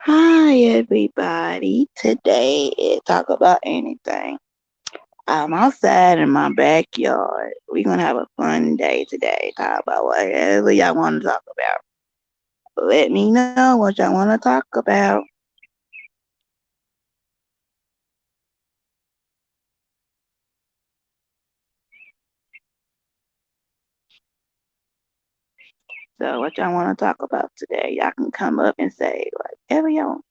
Hi everybody. Today is talk about anything. I'm outside in my backyard. We're gonna have a fun day today. Talk about whatever y'all want to talk about. Let me know what y'all want to talk about. So what y'all want to talk about today? Y'all can come up and say whatever y'all want.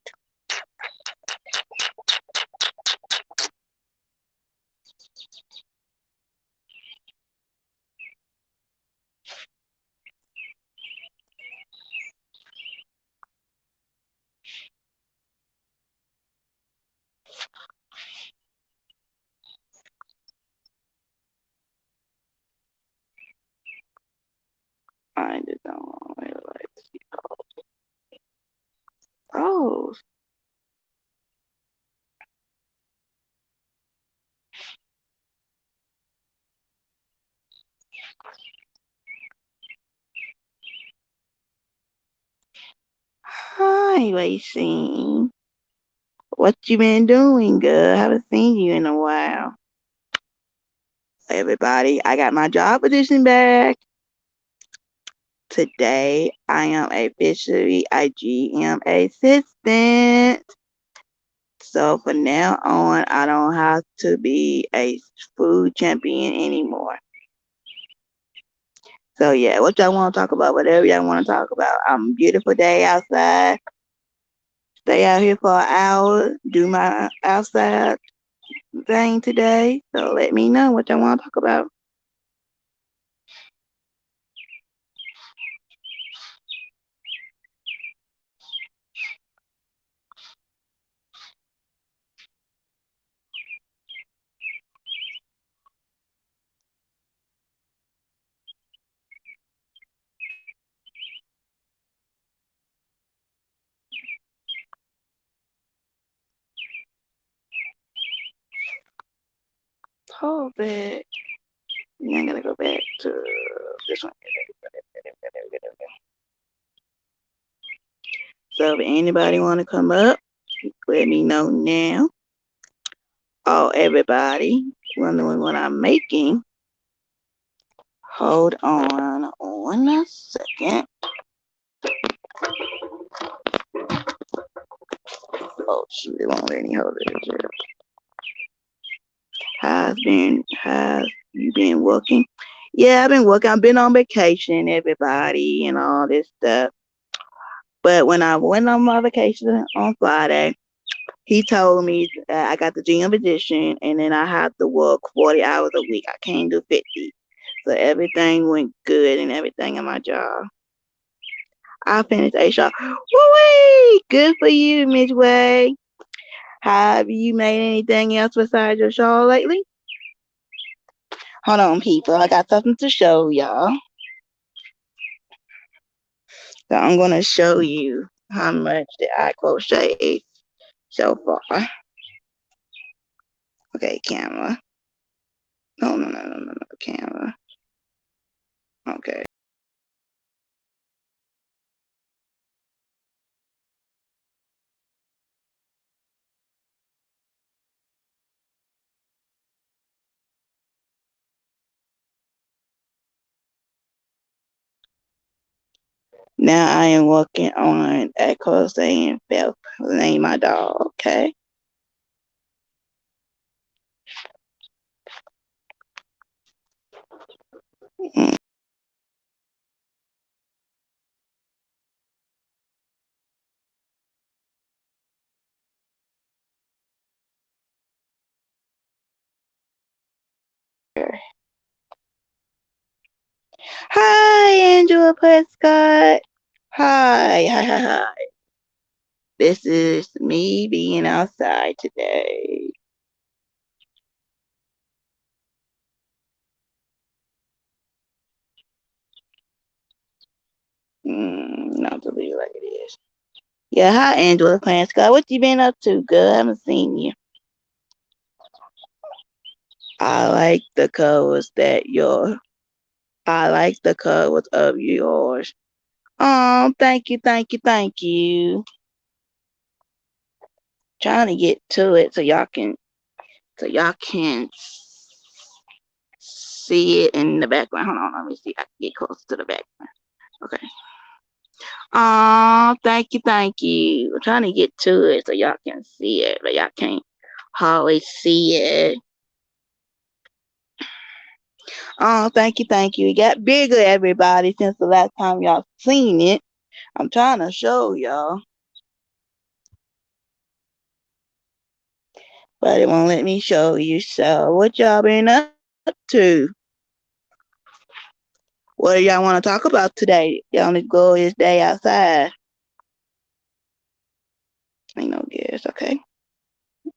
I just don't really like to see those. Hi, Lacey. What you been doing, girl? Haven't seen you in a while. Everybody, I got my job edition back. Today, I am officially a GM assistant. So from now on, I don't have to be a food champion anymore. So yeah, what y'all want to talk about? Whatever y'all want to talk about. I'm a beautiful day outside. Stay out here for an hour. Do my outside thing today. So let me know what y'all want to talk about. Hold it. Yeah, I'm gonna go back to this one. So if anybody want to come up, let me know now. Oh, everybody wondering what I'm making. Hold on a second. Oh shoot, it won't let me hold it. Has you been working? Yeah, I've been working. I've been on vacation, everybody, and all this stuff. But when I went on my vacation on Friday, he told me that I got the GM position and then I have to work 40 hours a week. I can't do 50. So everything went good and everything in my job. I finished HR. Woo-wee! Good for you, Midway. Have you made anything else besides your show lately? Hold on, people. I got something to show y'all. So I'm going to show you how much that I crocheted so far. Okay, camera. No, camera. Okay. Now I am working on a crocheting belt. Name my dog, okay? Mm. Hi, Angela Prescott. Hi. This is me being outside today. Not to be like it is. Yeah, hi, Angela Prescott. What you been up to, girl? I haven't seen you. I like the colors that your. I like the colors of yours. Oh, thank you. trying to get to it so y'all can see it in the background. Hold on, let me see. I can get close to the background. Okay. Thank you. I'm trying to get to it so y'all can see it, but y'all can't always see it. Thank you. It got bigger, everybody, since the last time y'all seen it. I'm trying to show y'all, but it won't let me show you. So, what y'all been up to? What do y'all want to talk about today? Y'all need to go this day outside. Ain't no guess, okay?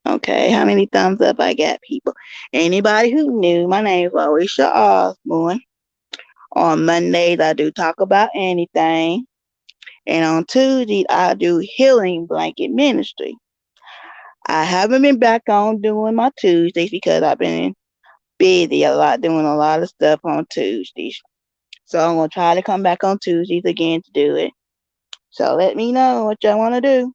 Okay, how many thumbs up I got, people? Anybody who knew, my name is Alicia Osborne. On Mondays, I do talk about anything. And on Tuesdays, I do healing blanket ministry. I haven't been back on doing my Tuesdays because I've been busy a lot, doing a lot of stuff on Tuesdays. So I'm going to try to come back on Tuesdays again to do it. So let me know what y'all want to do.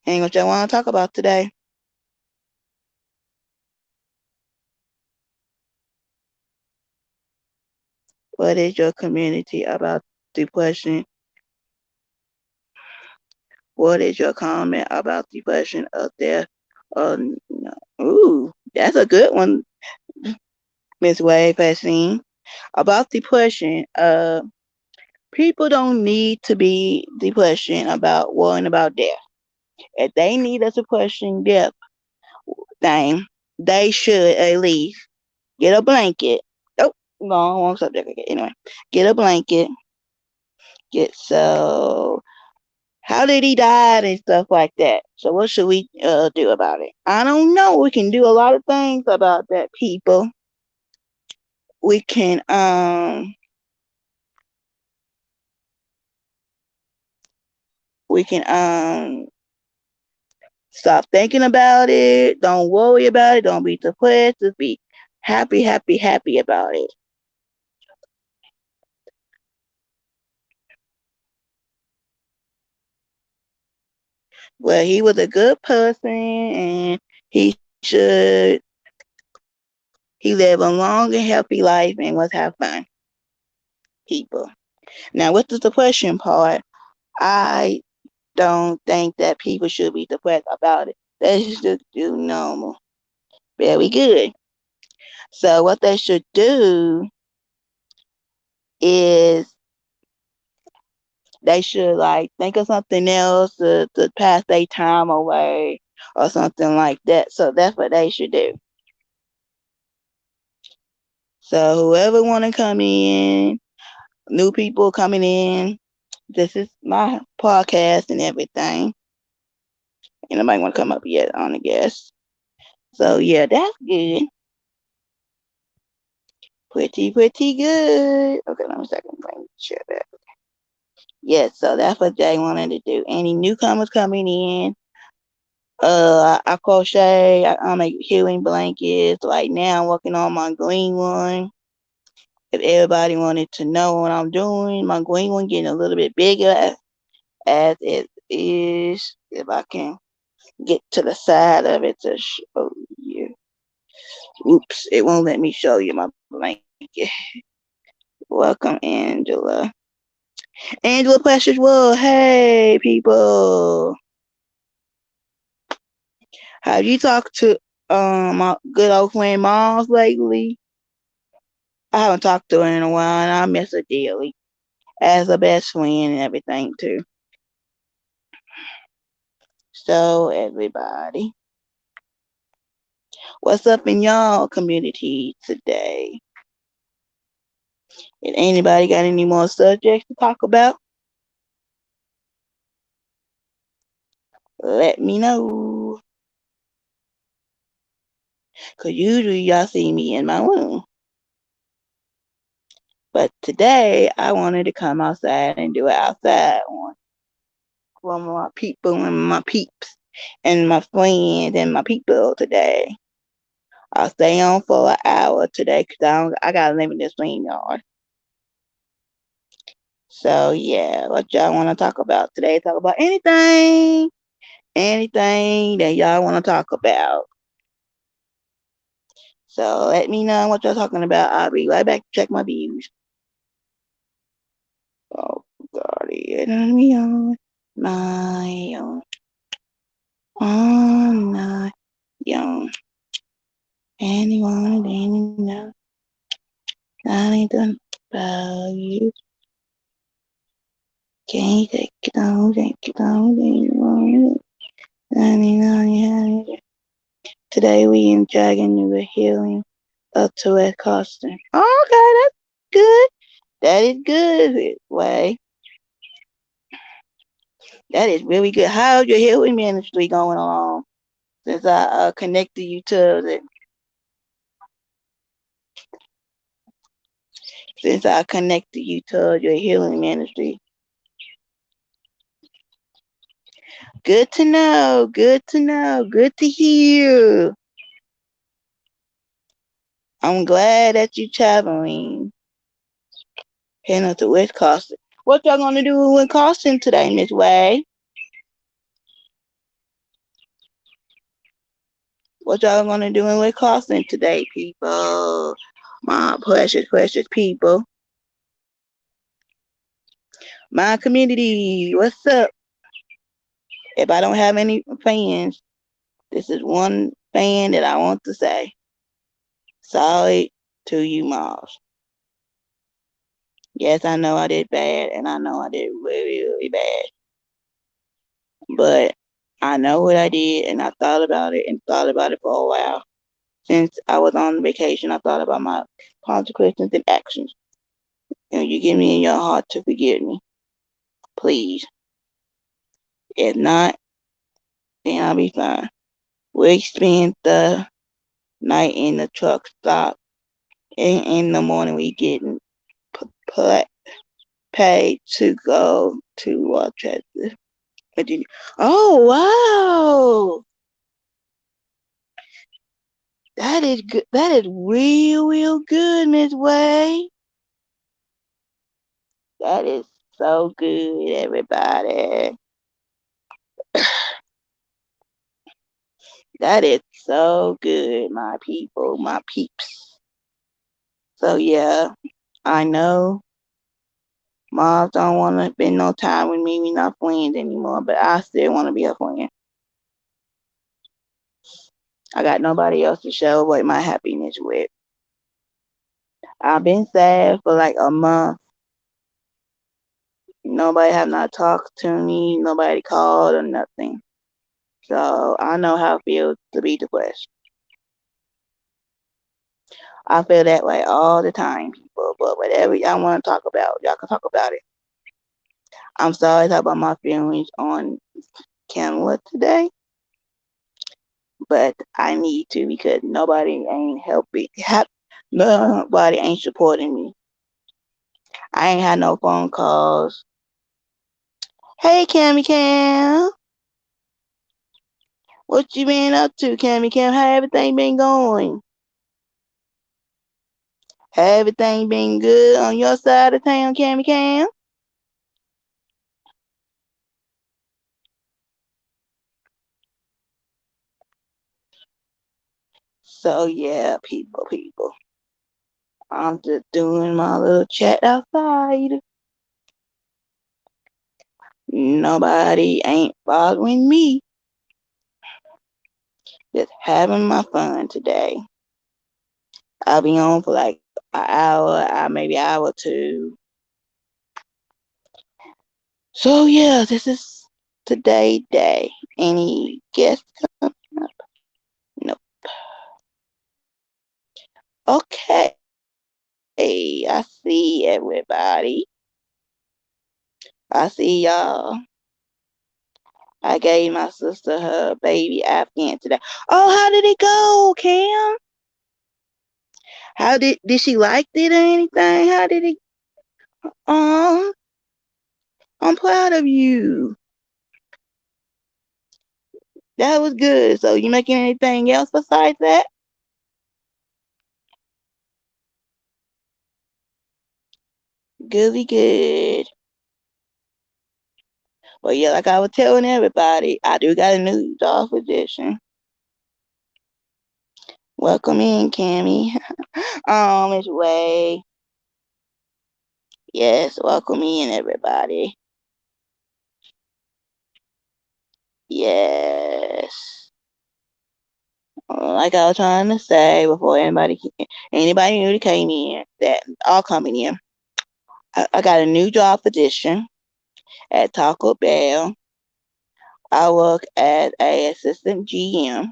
And what y'all want to talk about today. What is your community about depression? What is your comment about depression up there? No. Ooh, that's a good one, Miss Wave has seen. About depression, people don't need to be depression about worrying about death. If they need a depression death thing, they should at least get a blanket. Oh, no, wrong subject again. Anyway, get a blanket. Get so. How did he die and stuff like that? So what should we do about it? I don't know. We can do a lot of things about that, people. We can we can stop thinking about it. Don't worry about it. Don't be depressed. Just be happy about it. Well, he was a good person and he should he live a long and healthy life and was have fun, people. Now with the depression part, I don't think that people should be depressed about it. They should just do normal. Very good. So what they should do is they should like think of something else to pass their time away or something like that. So that's what they should do. So whoever want to come in, new people coming in, this is my podcast and everything. And nobody want to come up yet on the guest. So yeah, that's good. Pretty good. Okay, let me second share that. Yes, so that's what they wanted to do. Any newcomers coming in, I crochet. I make healing blankets. Right now, I'm working on my green one. If everybody wanted to know what I'm doing, my green one getting a little bit bigger as it is. If I can get to the side of it to show you. Oops, it won't let me show you my blanket. Welcome, Angela. Angela Precious World. Hey, people. Have you talked to my good old friend Mars lately? I haven't talked to her in a while, and I miss her dearly as a best friend and everything too. So everybody, what's up in y'all community today? If anybody got any more subjects to talk about, let me know. Cause usually y'all see me in my room. But today I wanted to come outside and do it outside one for my people and my peeps and my friends and my people today. I'll stay on for an hour today because I gotta live in this green yard. So yeah, what y'all want to talk about today? Talk about anything, anything that y'all want to talk about. So let me know what y'all talking about. I'll be right back to check my views. Oh God, me my on my young anyone know anything about you. Can you take it on, anyone? Today we in dragging the healing up to West Costin. Okay, that's good. That is good, way. That is really good. How's your healing ministry going along? Since I connected you to it. Since I connected you to your healing ministry. Good to know. Good to know. Good to hear. I'm glad that you're traveling. Heading up to West Costin. What y'all gonna do in Costin today, Miss Way? What y'all gonna do in West Costin today, people? My precious people. My community, what's up? If I don't have any fans, this is one fan that I want to say. Sorry to you, Miles. Yes, I know I did bad, and I know I did really, really bad. But I know what I did, and I thought about it and thought about it for a while. Since I was on vacation, I thought about my consequences and actions. And you give me in your heart to forgive me, please. If not, then I'll be fine. We spent the night in the truck stop, and in the morning we getting paid to go to Rochester, Virginia. Oh wow, that is good. That is real good, Miss Way. That is so good, everybody. That is so good, my people, my peeps. So yeah, I know moms don't want to spend no time with me. We not friends anymore, but I still want to be a friend. I got nobody else to show what my happiness with. I've been sad for like a month. Nobody have not talked to me. Nobody called or nothing. So I know how it feels to be depressed. I feel that way all the time, people. But whatever y'all want to talk about, y'all can talk about it. I'm sorry to talk about my feelings on camera today, but I need to because nobody ain't helping. Nobody ain't supporting me. I ain't had no phone calls. Hey, Cammy Cam. What you been up to, Cammy Cam? How everything been going? Everything been good on your side of town, Cammy Cam? So yeah, people. I'm just doing my little chat outside. Nobody ain't bothering me. Just having my fun today. I'll be on for like an hour, maybe hour or two. So yeah, this is today's day. Any guests coming up? Nope. Okay. Hey, I see everybody. I see y'all. I gave my sister her baby Afghan today. Oh, how did it go, Cam? How did she like it or anything? How did it? Um, I'm proud of you. That was good. So you making anything else besides that? Goody good. But yeah, like I was telling everybody, I do got a new dog position. Welcome in, Cammy. It's Way. Yes, welcome in, everybody. Yes. Like I was trying to say before anybody new came in, that all coming in. I got a new job position at Taco Bell. I work as a assistant GM.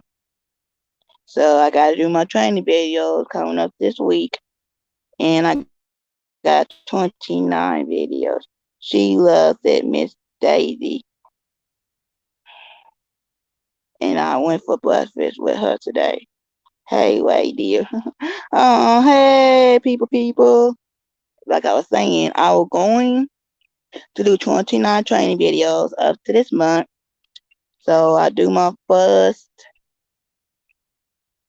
So I got to do my training videos coming up this week. And I got 29 videos. She loves it, Miss Daisy. And I went for breakfast with her today. Hey, wait, dear. Oh, hey, people. Like I was saying, I was going to do 29 training videos up to this month. So I do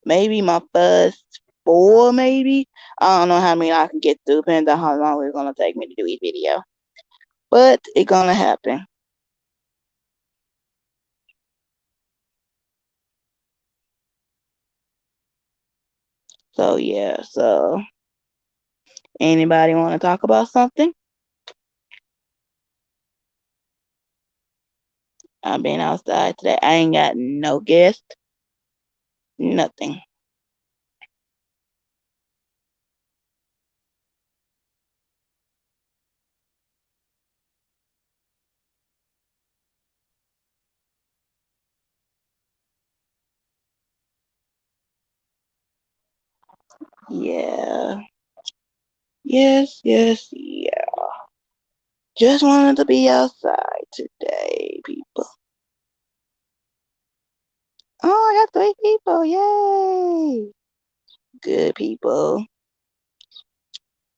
maybe my first four, maybe. I don't know how many I can get through, depending on how long it's going to take me to do each video. But it's going to happen. So, yeah. So, anybody want to talk about something? I've been outside today. I ain't got no guest, nothing. Yeah. Yes, yeah. Just wanted to be outside today, people. Oh, I got 3 people. Yay. Good people.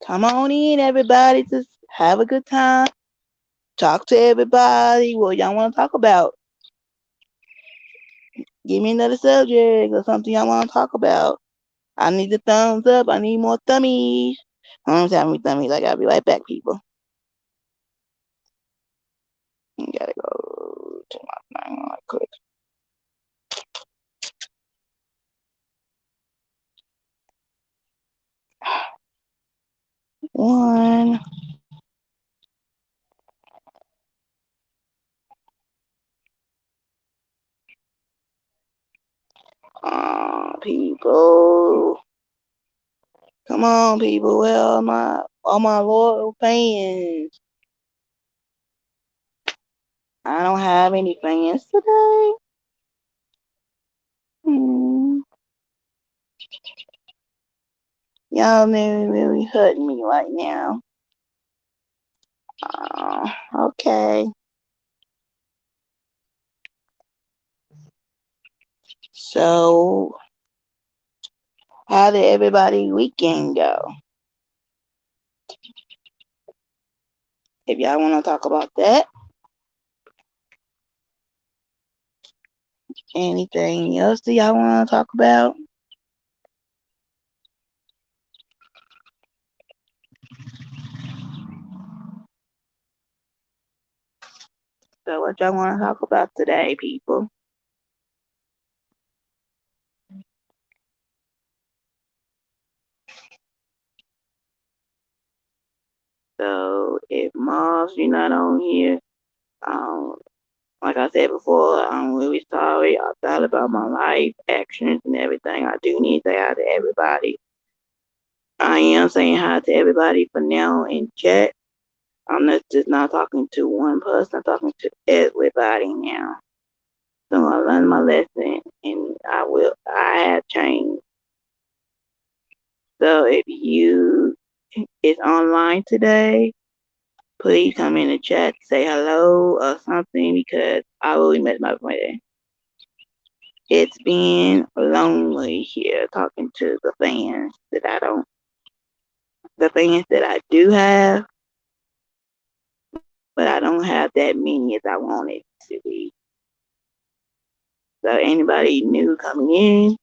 Come on in, everybody. Just have a good time. Talk to everybody. What y'all want to talk about? Give me another subject or something y'all want to talk about. I need the thumbs up. I need more thummies. I'm having me thummies. I gotta be right back, people. I gotta go to my thing right quick. One. People. Come on, people. Where are my loyal fans? I don't have any fans today. Hmm. Y'all really hurting me right now. Okay. So, how did everybody weekend go? If y'all want to talk about that, anything else that y'all want to talk about? So, what y'all want to talk about today, people? So, if Mars, you're not on here, um, like I said before, I'm really sorry. I thought about my life, actions, and everything. I do need to say hi to everybody. I am saying hi to everybody for now in chat. I'm just not talking to one person. I'm talking to everybody now. So I learned my lesson, and I have changed. So if you is online today, please come in the chat, say hello or something, because I really miss my friend. It's been lonely here talking to the fans that I do have, but I don't have that many as I wanted to be. So anybody new coming in,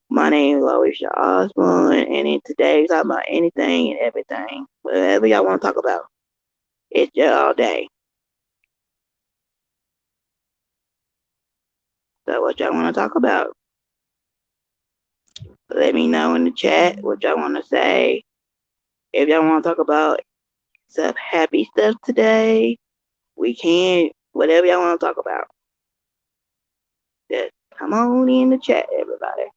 my name is Loisha Osborne, and in today, talking about anything and everything, whatever y'all want to talk about. It's just all day. So what y'all want to talk about? Let me know in the chat what y'all want to say. If y'all want to talk about some happy stuff today, we can. Whatever y'all want to talk about, just come on in the chat, everybody.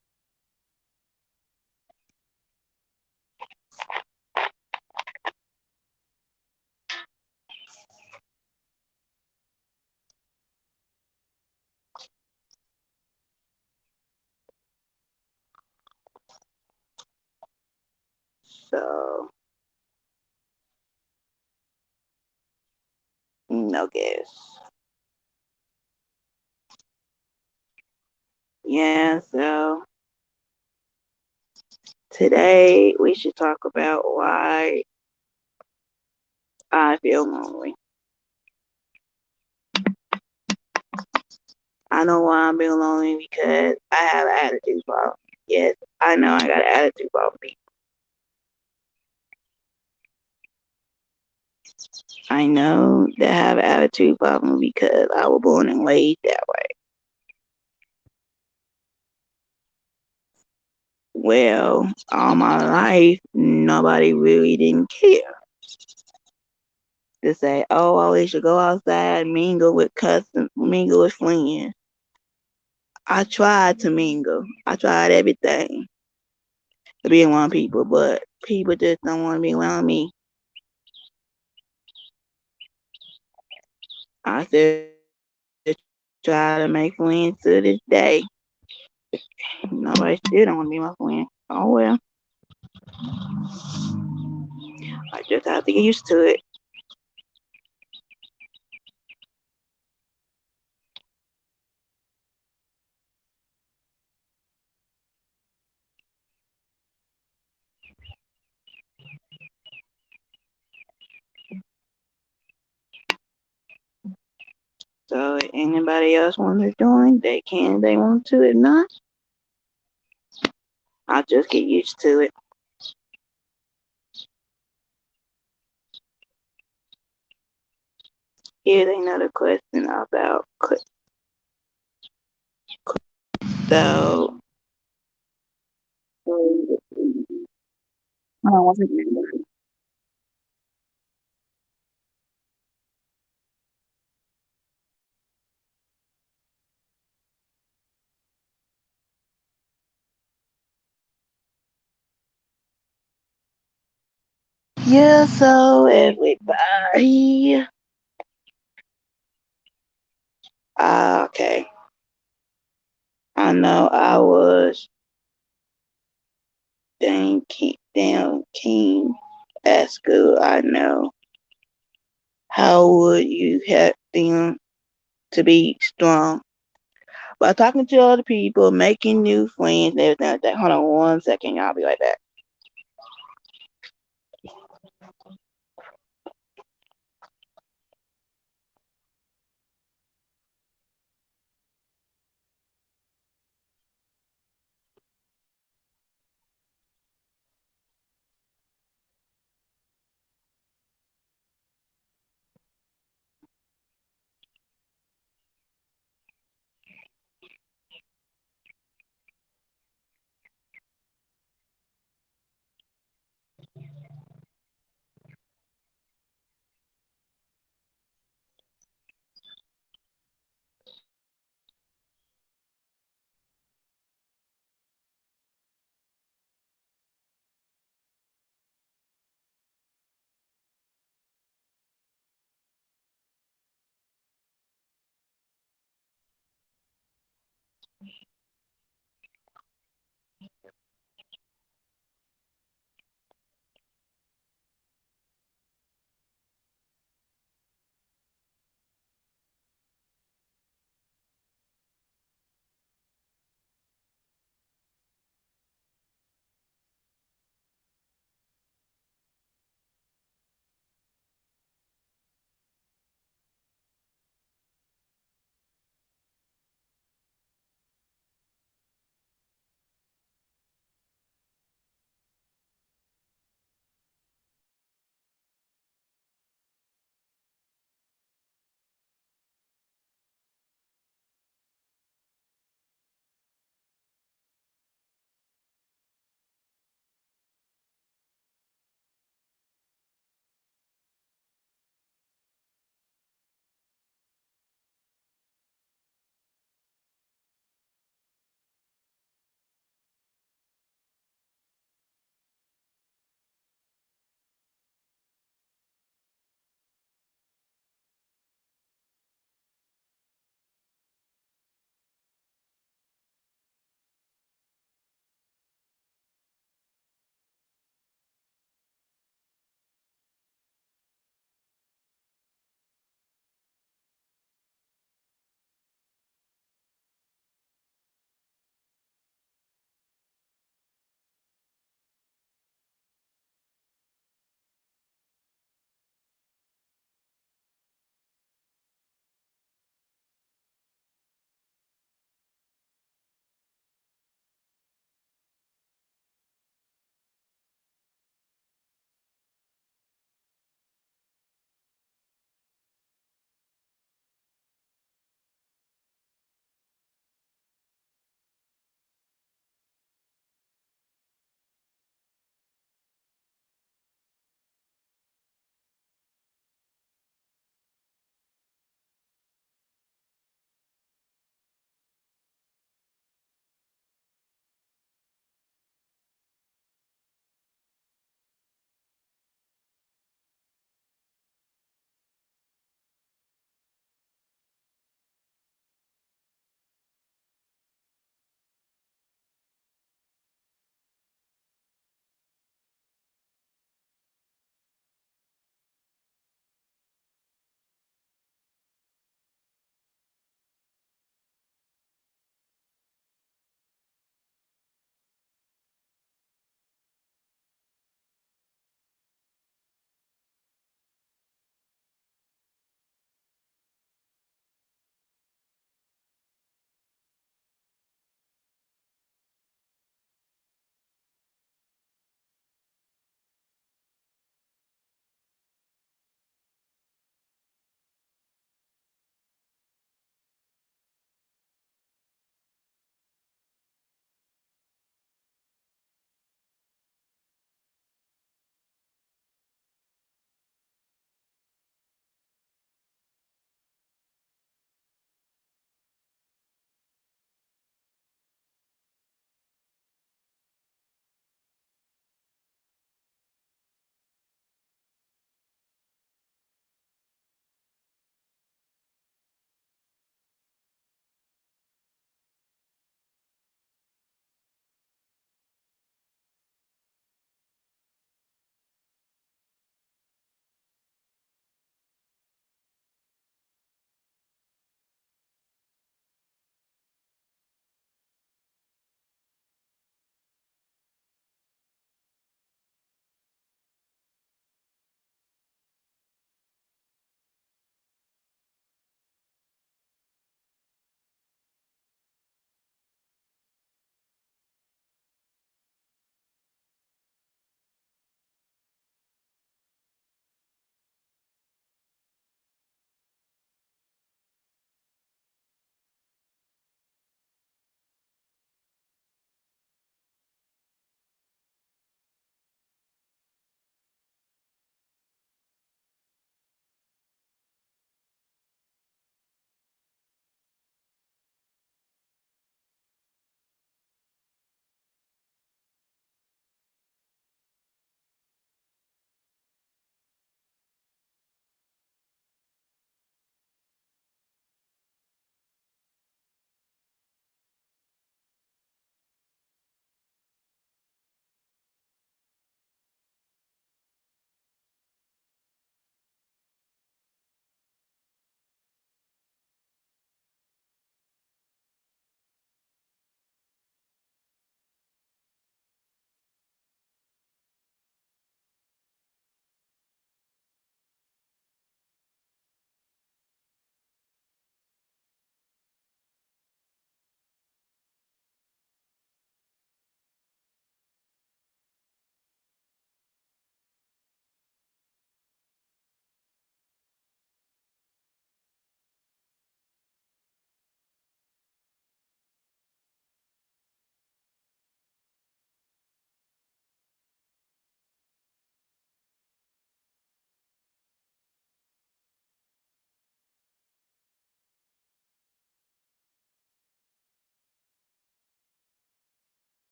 So, no guess. Yeah, so today we should talk about why I feel lonely. I know why I'm being lonely because I have an attitude problem. Yes, I know I got an attitude problem. I know that I have an attitude problem because I was born and raised that way. Well, all my life, nobody really didn't care to say, oh, I should go outside, mingle with cousins, mingle with friends. I tried to mingle. I tried everything to be around people, but people just don't want to be around me. I still try to make friends to this day. Nobody still don't want to be my friend. Oh well, I just have to get used to it. So if anybody else want to join, they can. They want to. If not, I'll just get used to it. Here's another question about so. Oh, what's it name? Yeah, so everybody. Okay. I know I was damn king at school. I know. How would you help them to be strong? By talking to other people, making new friends, and everything like that. Hold on 1 second, y'all. I'll be right back.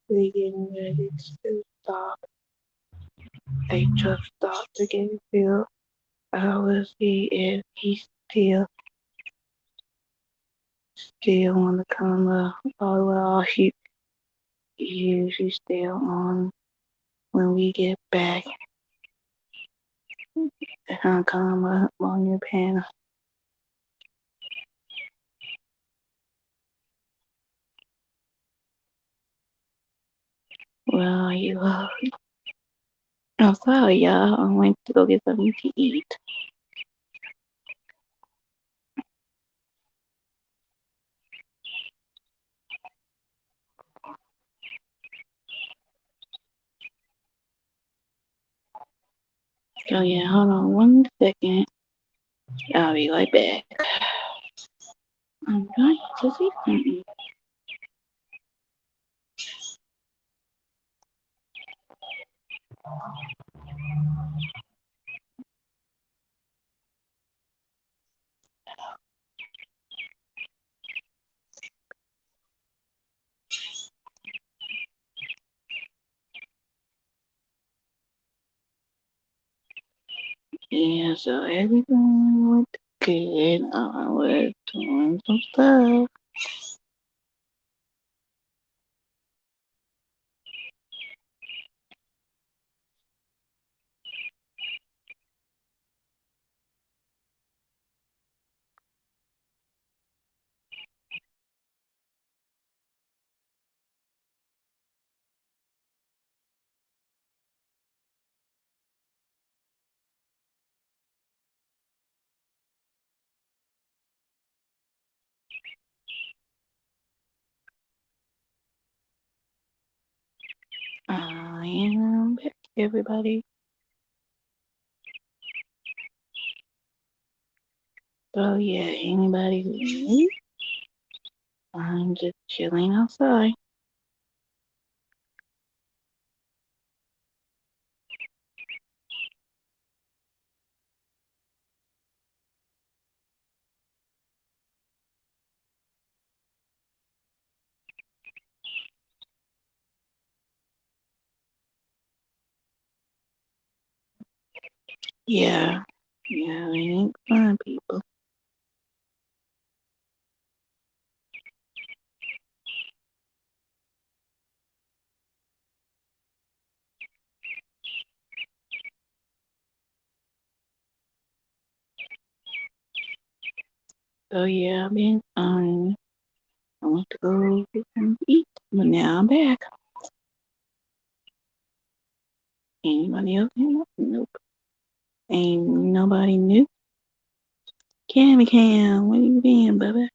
We getting ready to stop. A truck stop to get filled. I will see if he's still want to come up. Oh well, he usually still on when we get back. I'll come up on your panel. Well, you I'm sorry, y'all. I went to go get something to eat. So yeah, hold on 1 second. I'll be right back. I'm going to see something. Yeah, so everything went good. I was doing some stuff. I am back, everybody. So yeah, anybody who needs, I'm just chilling outside. Yeah, yeah, we ain't fun people. So yeah, I've been I want to go get some to eat, but now I'm back. Anybody else? Nope. Ain't nobody new. Cammy Cam, where you been, baby?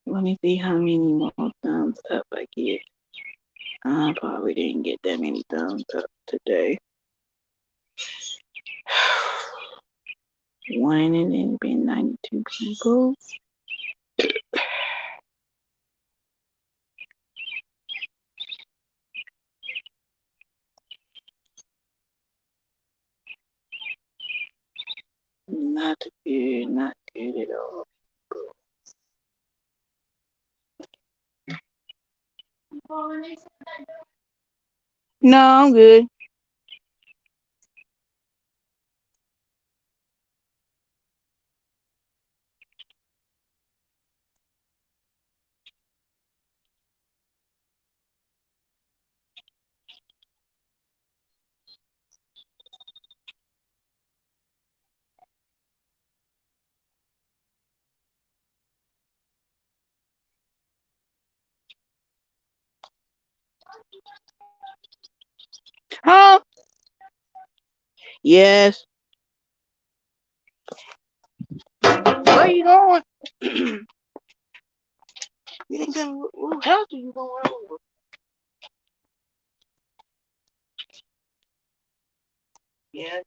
Let me see how many more thumbs up I get. I probably didn't get that many thumbs up today. One and then been 92 people. Not good, not good at all. No, I'm good. Huh? Yes. Where you going? You ain't gonna, what house are you going over? Yes.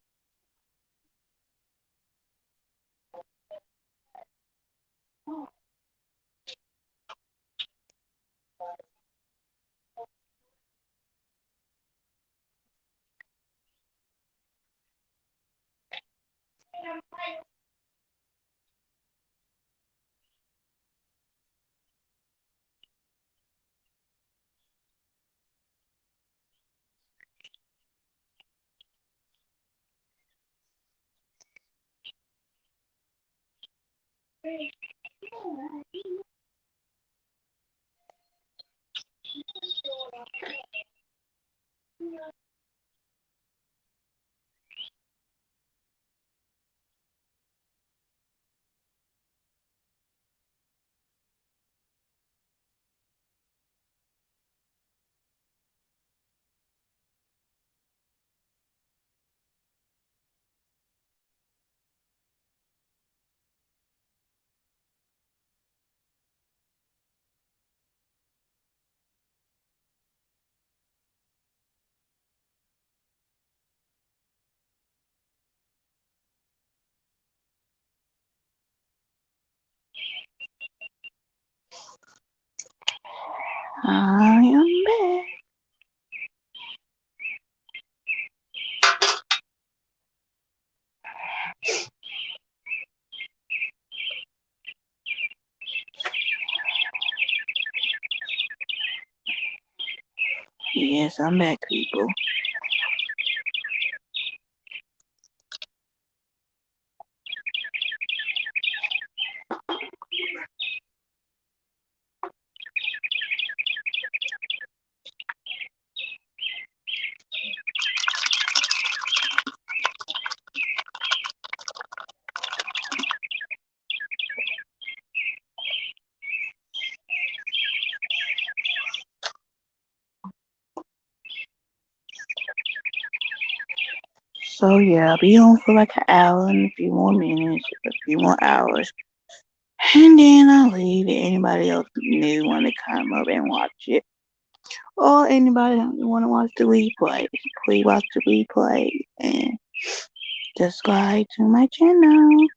I am back. Yes, I'm back, people. So yeah, I'll be on for like an hour and a few more minutes, a few more hours. And then I'll leave if anybody else new want to come up and watch it. Or anybody want to watch the replay, please watch the replay and subscribe to my channel.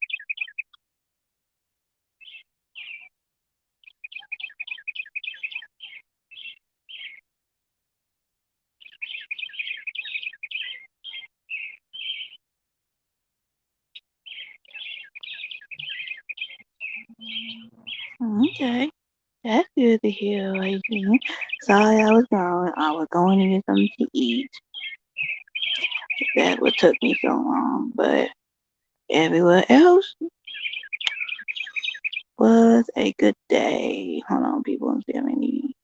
Okay, that's good to hear, Adrian. Sorry I was gone. I was going to get something to eat. That what took me so long, but everywhere else was a good day. Hold on, people, I'm still many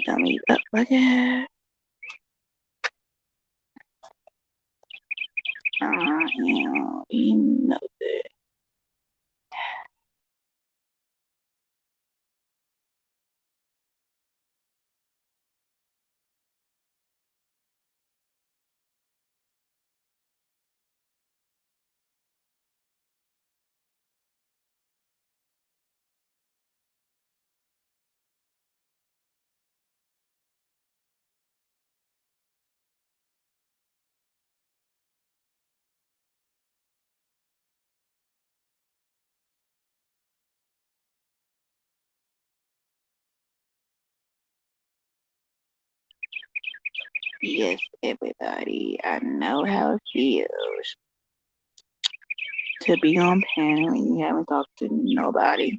dummy up again. I am eating nothing. Yes, everybody, I know how it feels to be on panel and you haven't talked to nobody.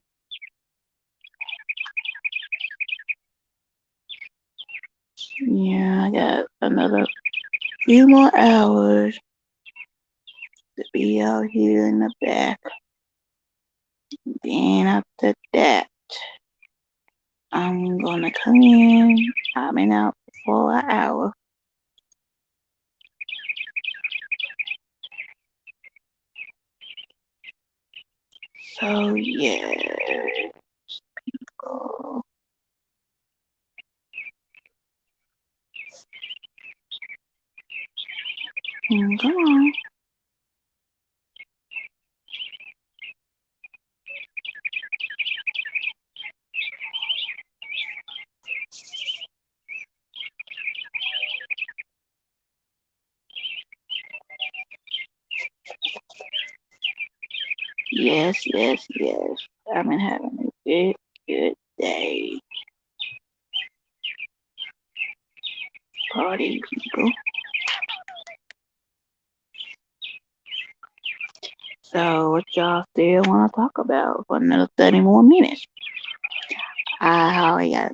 Yeah, I got another few more hours to be out here in the back. Then after that, I'm gonna come in. I've been out for an hour. So yeah. Oh, come on. Yes, yes, yes. I've been having a good day. Party people. So what y'all still want to talk about for another 30 more minutes? I got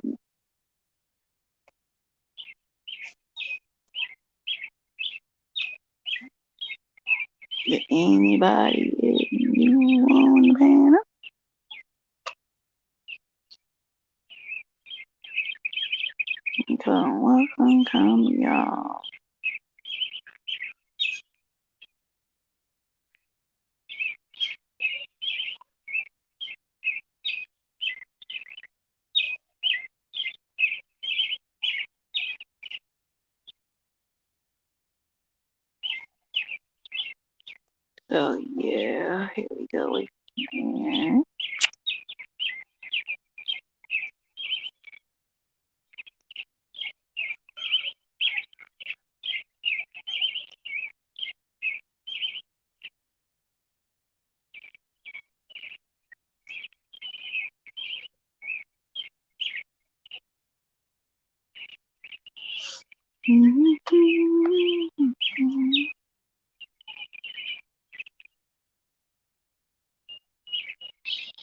anybody you want to pan up? Welcome, y'all. So yeah, here we go again.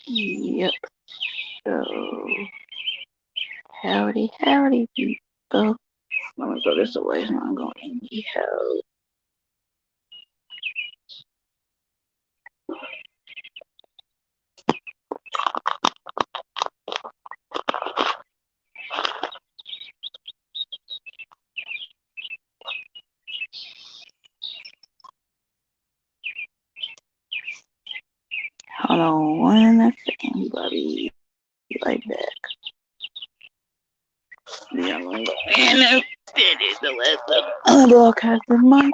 Yep. So howdy, people. Let me go this away so I'm going in the house. Hold on 1 second, people. I'll be right back. Yeah, I'm gonna go in and finish the lesson. Broadcast in my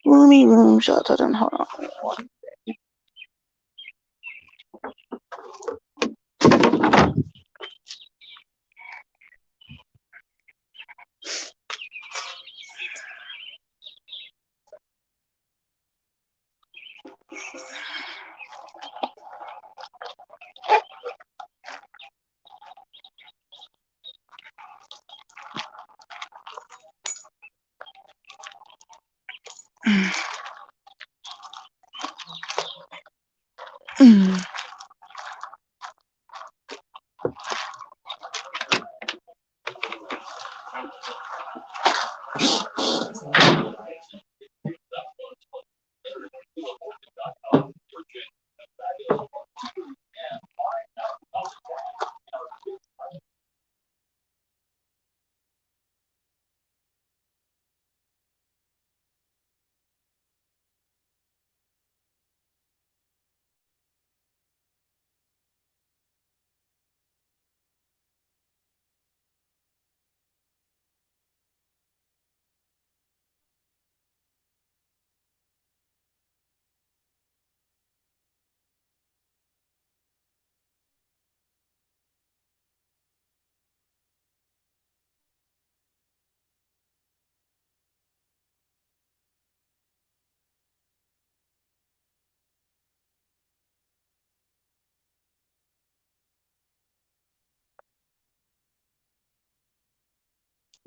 roomy room. Shut up and hold on.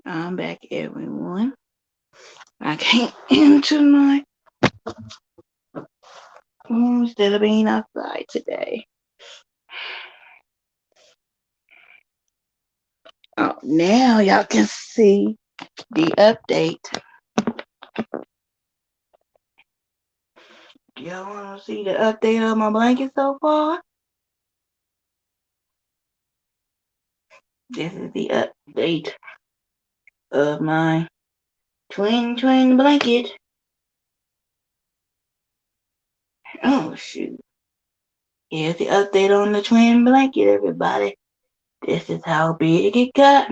I'm back, everyone. I came into my room instead of being outside today. Oh, now y'all can see the update. Y'all want to see the update of my blanket so far? This is the update of my twin blanket. Oh, shoot. Here's the update on the twin blanket, everybody. This is how big it got.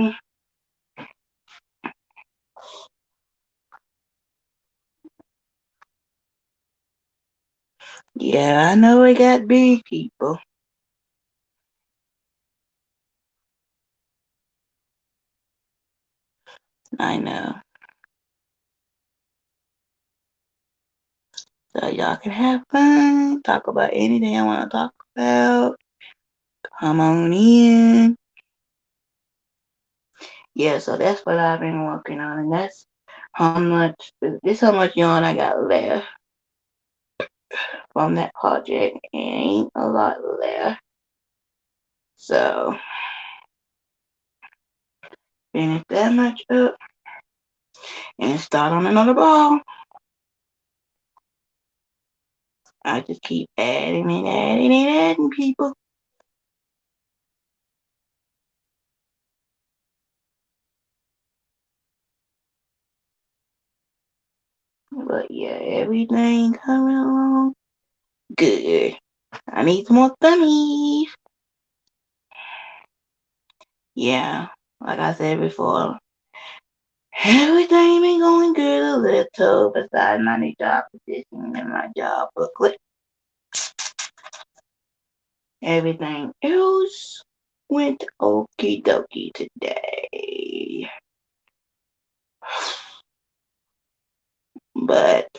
Yeah, I know it got big, people. I know. So y'all can have fun, talk about anything I want to talk about. Come on in. Yeah, so that's what I've been working on, and that's how much. This how much yarn I got left from that project. It ain't a lot left. So finish that much up and start on another ball. I just keep adding and adding and adding, people. But yeah, everything coming along good. I need some more gummies. Yeah, like I said before, everything been going good a little besides my new job position and my job booklet. Everything else went okie dokie today. But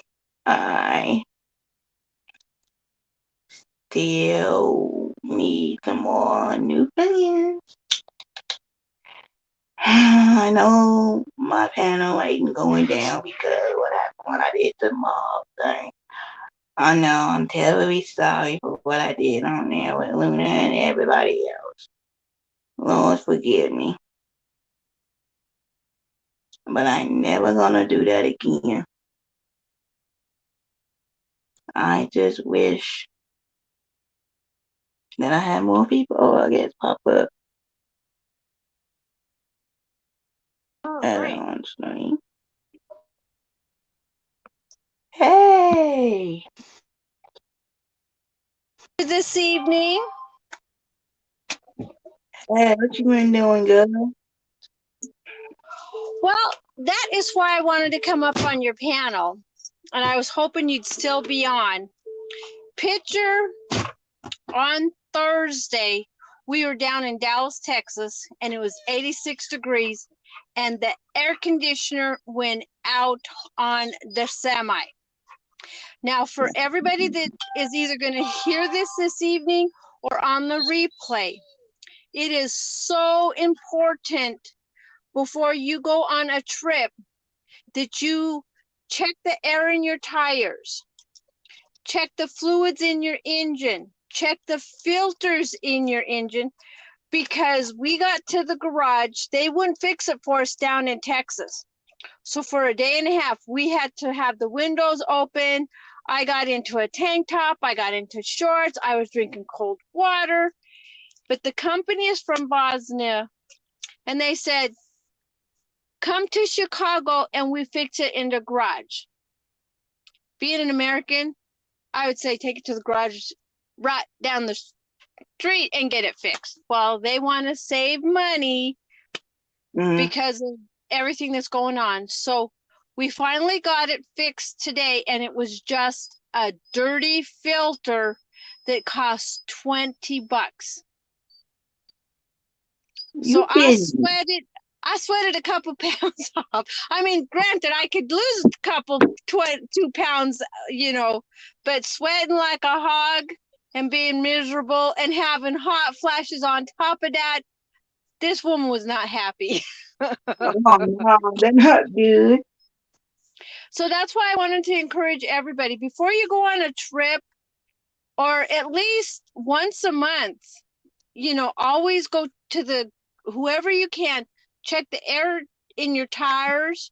I still need some more new friends. I know my panel ain't going down because what happened when I did the mob thing. I know I'm terribly sorry for what I did on there with Luna and everybody else. Lord forgive me. But I ain't never gonna do that again. I just wish that I had more people, I guess, pop up at on screen. Hey! This evening. Hey, what you been doing, girl? Well, that is why I wanted to come up on your panel, and I was hoping you'd still be on. Picture on Thursday, we were down in Dallas, Texas, and it was 86 degrees, and the air conditioner went out on the semi. Now, for everybody that is either going to hear this evening or on the replay, it is so important before you go on a trip that you check the air in your tires, check the fluids in your engine, check the filters in your engine, because we got to the garage, they wouldn't fix it for us down in Texas. So for a day and a half, we had to have the windows open. I got into a tank top, I got into shorts, I was drinking cold water. But the company is from Bosnia, and they said, come to Chicago and we fix it in the garage. Being an American, I would say take it to the garage right down the street and get it fixed. Well, they want to save money because of everything that's going on. So we finally got it fixed today, and it was just a dirty filter that cost $20. So I sweated a couple pounds off. I mean, granted, I could lose a couple 2 pounds, but sweating like a hog and being miserable and having hot flashes on top of that, this woman was not happy. Oh no, they're not good. So that's why I wanted to encourage everybody, before you go on a trip, or at least once a month, always go to whoever you can, check the air in your tires,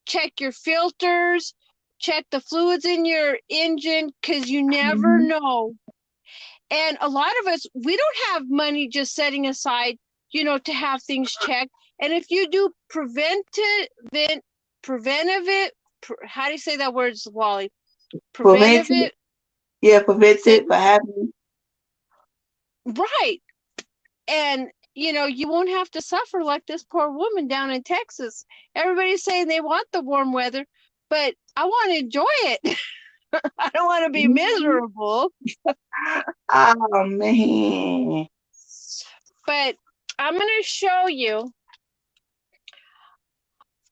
check your filters, check the fluids in your engine, because you never know. And a lot of us, we don't have money just setting aside, to have things checked. And if you do preventive, how do you say that word, Wally? Prevent Preventive it. Yeah, prevent it by having. Right. And you won't have to suffer like this poor woman down in Texas. Everybody's saying they want the warm weather, but I want to enjoy it. I don't want to be miserable. Oh man. But I'm going to show you.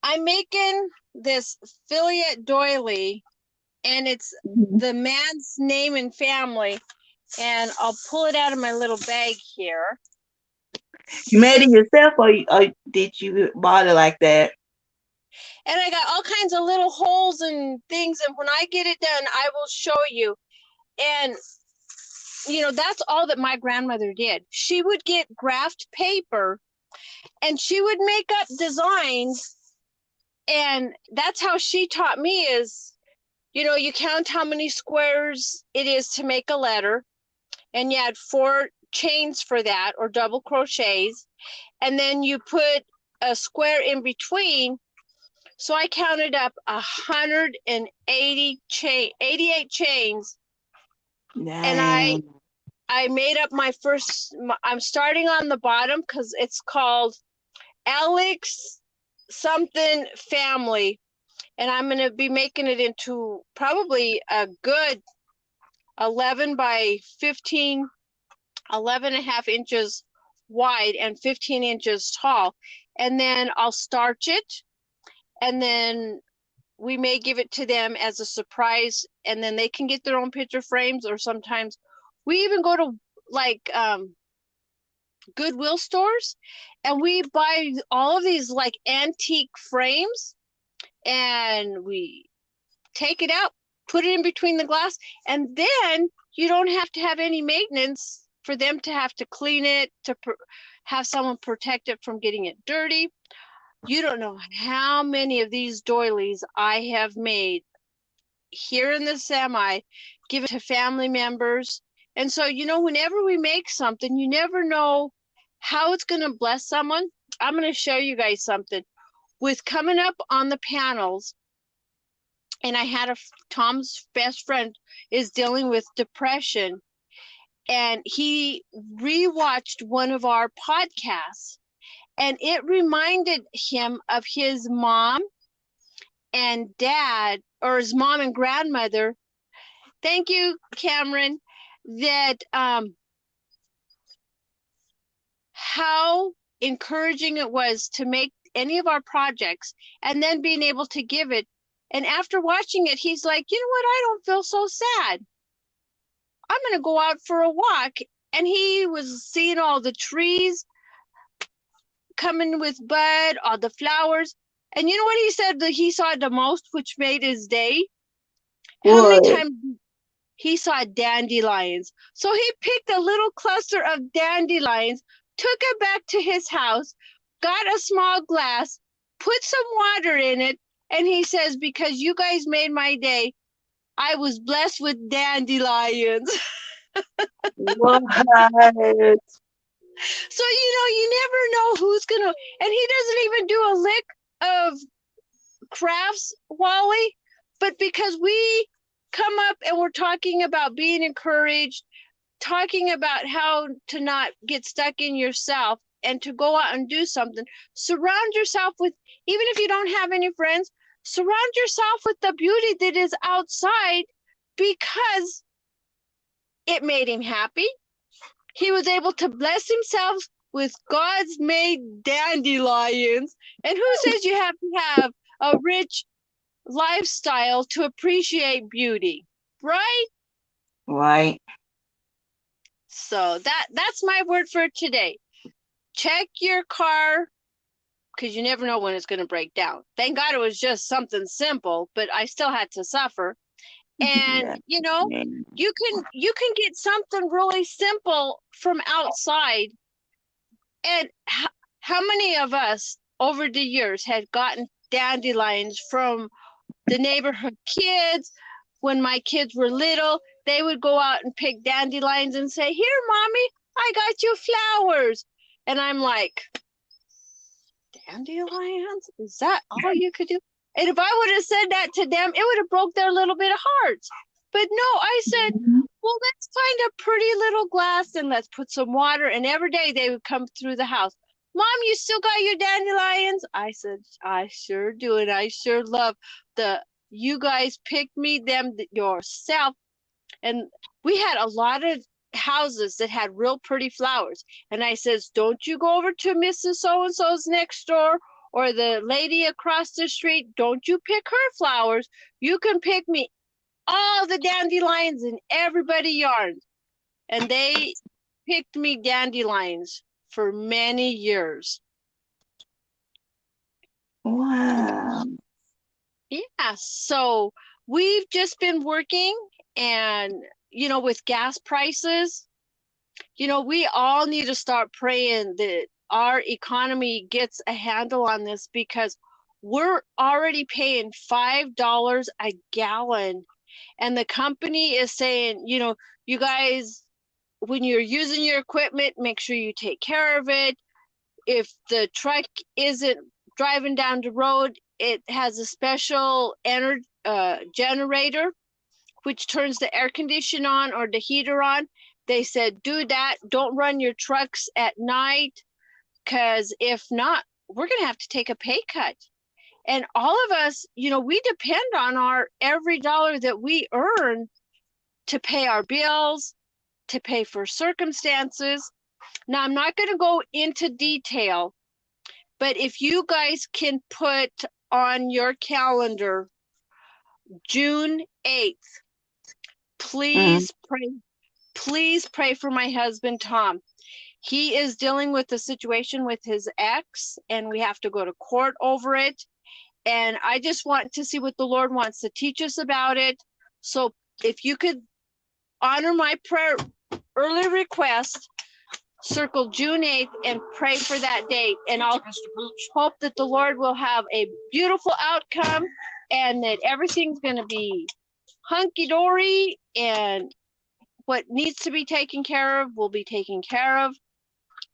I'm making this Philliot doily, and it's the man's name and family. And I'll pull it out of my little bag here. You made it yourself, or did you bought it like that? And I got all kinds of little holes and things. And when I get it done, I will show you. And, that's all that my grandmother did. She would get graphed paper and she would make up designs. And that's how she taught me is, you count how many squares it is to make a letter. And you had 4 chains for that, or double crochets. And then you put a square in between So I counted up 88 chains, and Dang. I made up my first. I'm starting on the bottom because it's called Alex something family, and I'm going to be making it into probably a good 11 by 15, 11 and a half inches wide and 15 inches tall. And then I'll starch it, and then we may give it to them as a surprise, and then they can get their own picture frames, or sometimes we even go to like Goodwill stores, and we buy all of these like antique frames, and we take it out, put it in between the glass, and then you don't have to have any maintenance for them to have to clean it, to have someone protect it from getting it dirty. You don't know how many of these doilies I have made here in the semi, give it to family members. And so, whenever we make something, you never know how it's going to bless someone. I'm going to show you guys something. With coming up on the panels, and I had Tom's best friend is dealing with depression, and he rewatched one of our podcasts, and it reminded him of his mom and dad, or his mom and grandmother. Thank you, Cameron. That how encouraging it was to make any of our projects and then being able to give it. And after watching it, he's like, you know what? I don't feel so sad. I'm going to go out for a walk. And he was seeing all the trees coming with bud, all the flowers. And you know what he said that he saw the most, which made his day? How many times he saw dandelions? So he picked a little cluster of dandelions, took it back to his house, got a small glass, put some water in it, and he says, because you guys made my day, I was blessed with dandelions. What? So, you never know who's going to, and he doesn't even do a lick of crafts, Wally, but because we come up and we're talking about being encouraged, talking about how to not get stuck in yourself and to go out and do something, surround yourself with, even if you don't have any friends, surround yourself with the beauty that is outside, because it made him happy. He was able to bless himself with God's made dandelions. And who says you have to have a rich lifestyle to appreciate beauty, right? Right. So that's my word for today. Check your car, because you never know when it's going to break down. Thank God it was just something simple, but I still had to suffer. And Yeah. you can get something really simple from outside. And how many of us over the years had gotten dandelions from the neighborhood kids? When my kids were little, they would go out and pick dandelions and say, here, mommy, I got you flowers. And I'm like, dandelions? Is that all you could do? And if I would have said that to them, it would have broke their little bit of hearts. But no, I said, well, let's find a pretty little glass and let's put some water. And every day they would come through the house. Mom, you still got your dandelions? I said, I sure do. And I sure love you guys picked me them yourself. And we had a lot of houses that had real pretty flowers. And I says, don't you go over to Mrs. So-and-so's next door or the lady across the street. Don't you pick her flowers. You can pick me all the dandelions in everybody yards. And they picked me dandelions for many years. Wow. Yeah, so we've just been working, and with gas prices, we all need to start praying that our economy gets a handle on this, because we're already paying $5 a gallon. And the company is saying, you guys, when you're using your equipment, make sure you take care of it. If the truck isn't driving down the road, it has a special generator, which turns the air condition on or the heater on. They said, do that. Don't run your trucks at night, because if not, we're going to have to take a pay cut. And all of us, we depend on our every dollar that we earn to pay our bills, to pay for circumstances. Now, I'm not going to go into detail, but if you guys can put on your calendar June 8th, please pray for my husband, Tom. He is dealing with a situation with his ex, and we have to go to court over it. And I just want to see what the Lord wants to teach us about it. So if you could honor my prayer early request, circle June 8th and pray for that date. And I'll hope that the Lord will have a beautiful outcome and that everything's going to be hunky-dory, and what needs to be taken care of will be taken care of.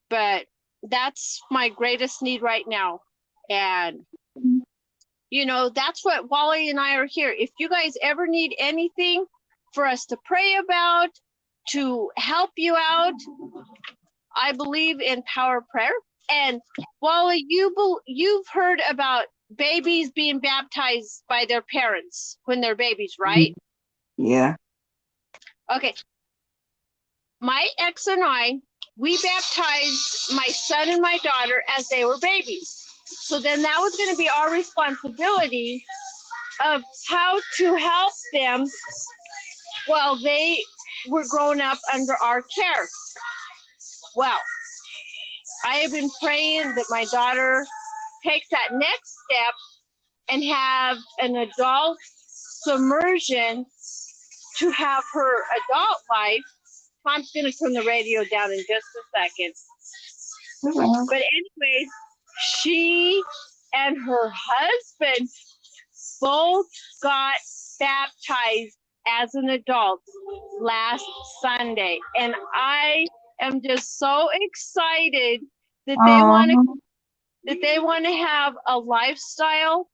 But that's my greatest need right now. And, that's what Wally and I are here. If you guys ever need anything for us to pray about, to help you out, I believe in power of prayer. And Wally, you've heard about babies being baptized by their parents when they're babies, right? Yeah. Okay. My ex and I, we baptized my son and my daughter as they were babies. So then that was going to be our responsibility of how to help them while they were growing up under our care. Well, I have been praying that my daughter takes that next step and have an adult submersion to have her adult life. Tom's going to turn the radio down in just a second. But anyways, she and her husband both got baptized as an adult last Sunday. And I am just so excited that they want to have a lifestyle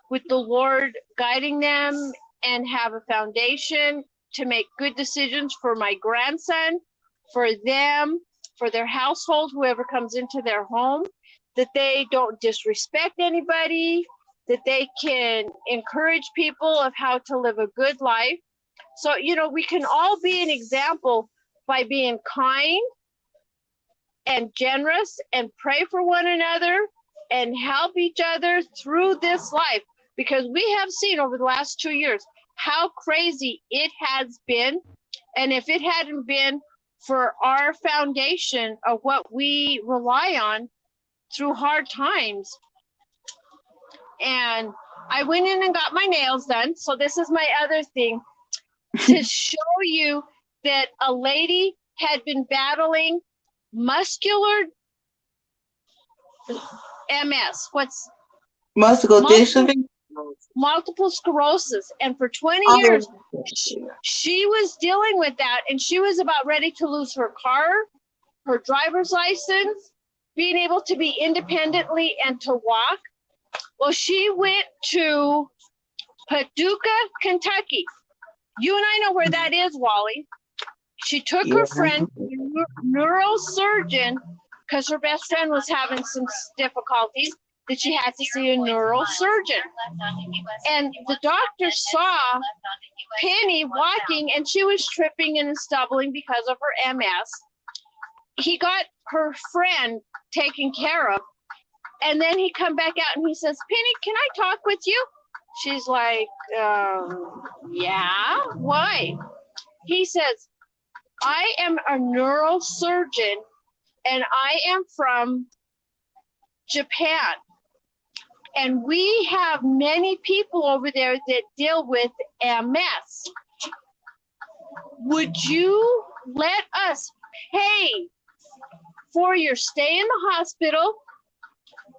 with the Lord guiding them and have a foundation to make good decisions for my grandson, for them, for their household, whoever comes into their home, that they don't disrespect anybody, that they can encourage people of how to live a good life. So, we can all be an example by being kind and generous and pray for one another and help each other through this life, because we have seen over the last 2 years how crazy it has been. And if it hadn't been for our foundation of what we rely on through hard times. And I went in and got my nails done. So this is my other thing to show you that a lady had been battling muscular MS. What's Muscular dystrophy? Multiple sclerosis. And for 20 years, she was dealing with that, and she was about ready to lose her car, her driver's license, being able to be independently and to walk. Well, she went to Paducah, Kentucky. You and I know where that is, Wally. She took her friend, neurosurgeon, because her best friend was having some difficulties, that she had to see a neurosurgeon. And the doctor saw Penny walking, and she was tripping and stumbling because of her MS. He got her friend taken care of, and then he come back out and he says, Penny, can I talk with you? She's like, yeah, why? He says, I am a neurosurgeon, and I am from Japan. And we have many people over there that deal with MS. Would you let us pay for your stay in the hospital,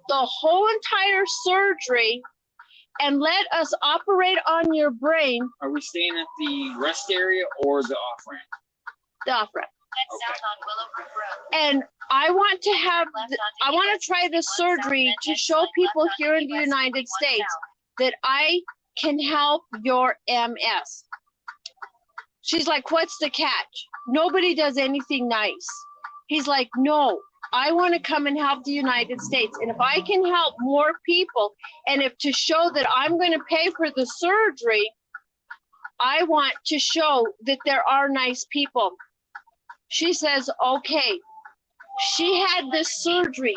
the whole entire surgery, and let us operate on your brain? Are we staying at the rest area or the off-ramp? The off-ramp. And I want to try the surgery to show people here in the United States that I can help your MS. She's like, what's the catch? Nobody does anything nice. He's like, no, I want to come and help the United States. And if I can help more people, and if to show that I'm going to pay for the surgery, I want to show that there are nice people. She says, okay. She had this surgery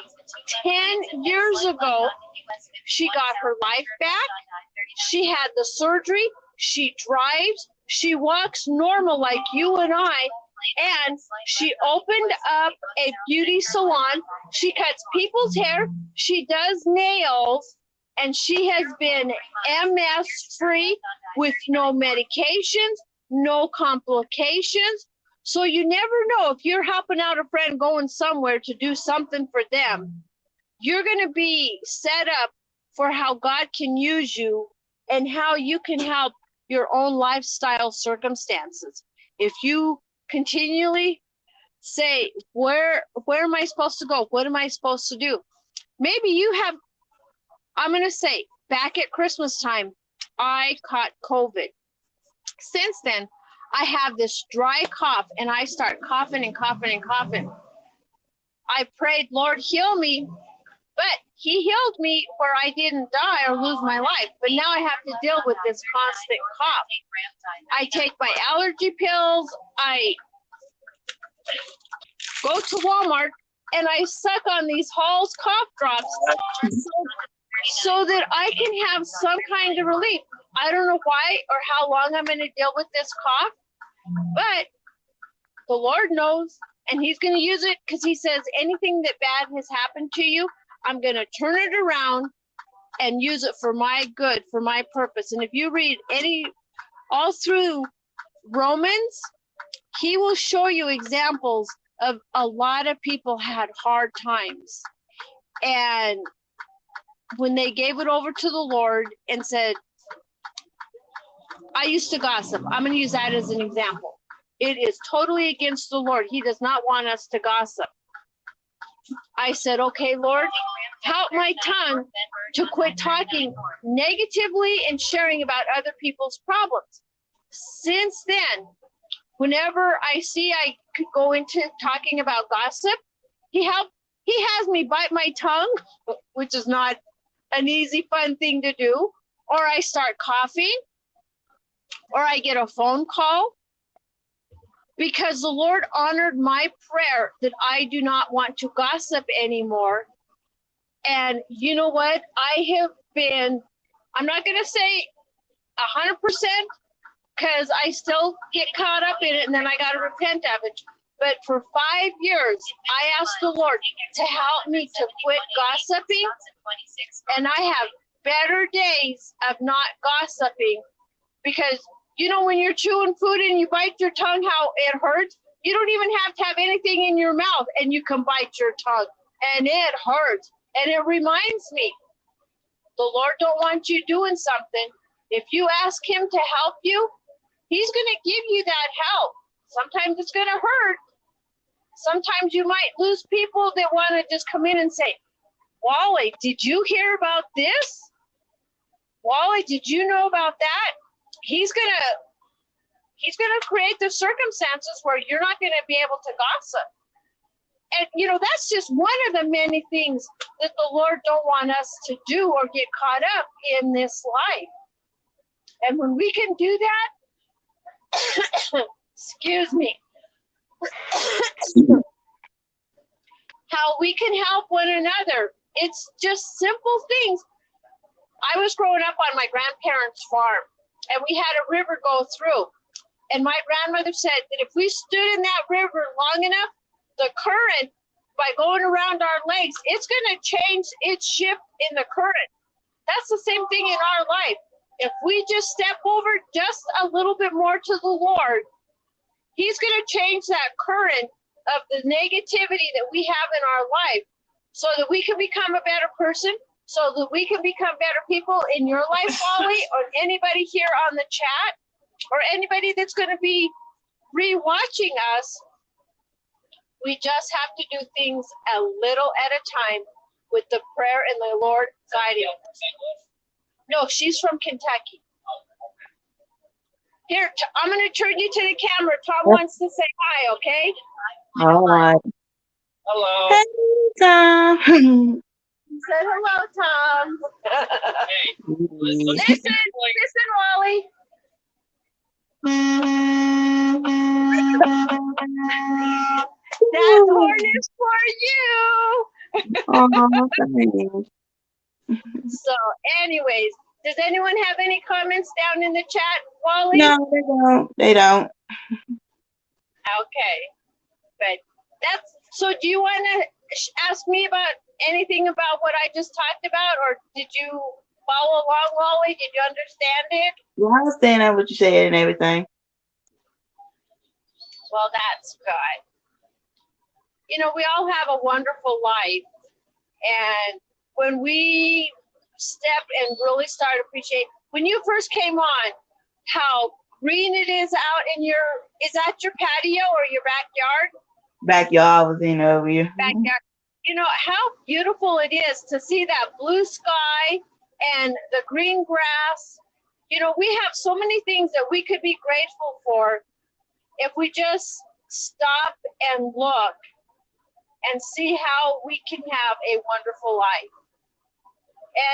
10 years ago. She got her life back. She had the surgery. She drives. She walks normal like you and I. And she opened up a beauty salon. She cuts people's hair. She does nails. And she has been MS free with no medications, no complications. So you never know, if you're helping out a friend going somewhere to do something for them, you're going to be set up for how God can use you and how you can help your own lifestyle circumstances. If you continually say, where am I supposed to go? What am I supposed to do? Maybe you have, I'm going to say, back at Christmas time, I caught COVID. Since then, I have this dry cough and I start coughing and coughing and coughing. I prayed, Lord, heal me, but he healed me where I didn't die or lose my life. But now I have to deal with this constant cough. I take my allergy pills. I go to Walmart and I suck on these Hall's cough drops so that I can have some kind of relief. I don't know why or how long I'm going to deal with this cough, but the Lord knows, and he's going to use it because he says anything that bad has happened to you, I'm going to turn it around and use it for my good, for my purpose. And if you read all through Romans, he will show you examples of a lot of people had hard times. And when they gave it over to the Lord and said, I used to gossip. I'm going to use that as an example. It is totally against the Lord. He does not want us to gossip. I said, okay, Lord, help my tongue to quit talking negatively and sharing about other people's problems. Since then, whenever I see I could go into talking about gossip, he has me bite my tongue, which is not an easy, fun thing to do, or I start coughing, or I get a phone call, because the Lord honored my prayer that I do not want to gossip anymore. And you know what? I'm not going to say 100%, because I still get caught up in it and then I got to repent of it. But for 5 years, I asked the Lord to help me to quit gossiping. And I have better days of not gossiping, because you know, when you're chewing food and you bite your tongue, how it hurts. You don't even have to have anything in your mouth and you can bite your tongue, and it hurts. And it reminds me, the Lord don't want you doing something. If you ask him to help you, he's going to give you that help. Sometimes it's going to hurt. Sometimes you might lose people that want to just come in and say, Wally, did you hear about this? Wally, did you know about that? He's gonna create the circumstances where you're not gonna be able to gossip. And you know, that's just one of the many things that the Lord don't want us to do or get caught up in this life. And when we can do that, excuse me, how we can help one another. It's just simple things. I was growing up on my grandparents' farm, and we had a river go through. And my grandmother said that if we stood in that river long enough, the current, by going around our legs, it's going to change its shift in the current. That's the same thing in our life. If we just step over just a little bit more to the Lord, he's going to change that current of the negativity that we have in our life so that we can become a better person, so that we can become better people in your life, Wally, or anybody here on the chat, or anybody that's going to be re-watching us. We just have to do things a little at a time with the prayer and the Lord guiding us. No, she's from Kentucky. Here, I'm going to turn you to the camera. Tom wants to say hi, okay? All right. Hello. Hey, Tom. Say hello, Tom. Hey, listen, Wally. That horn is for you. Oh, thanks. So, anyways, does anyone have any comments down in the chat, Wally? No, they don't. They don't. Okay, but that's so. Do you want to ask me about anything about what I just talked about, or did you follow along, Wally? Did you understand it? Well, I understand what you said and everything. Well, that's good. You know, we all have a wonderful life, and when we step and really start to appreciate, when you first came on, how green it is out in your, is that your patio or your backyard? Backyard was in over here. Backyard. You know, how beautiful it is to see that blue sky and the green grass. You know, we have so many things that we could be grateful for if we just stop and look and see how we can have a wonderful life.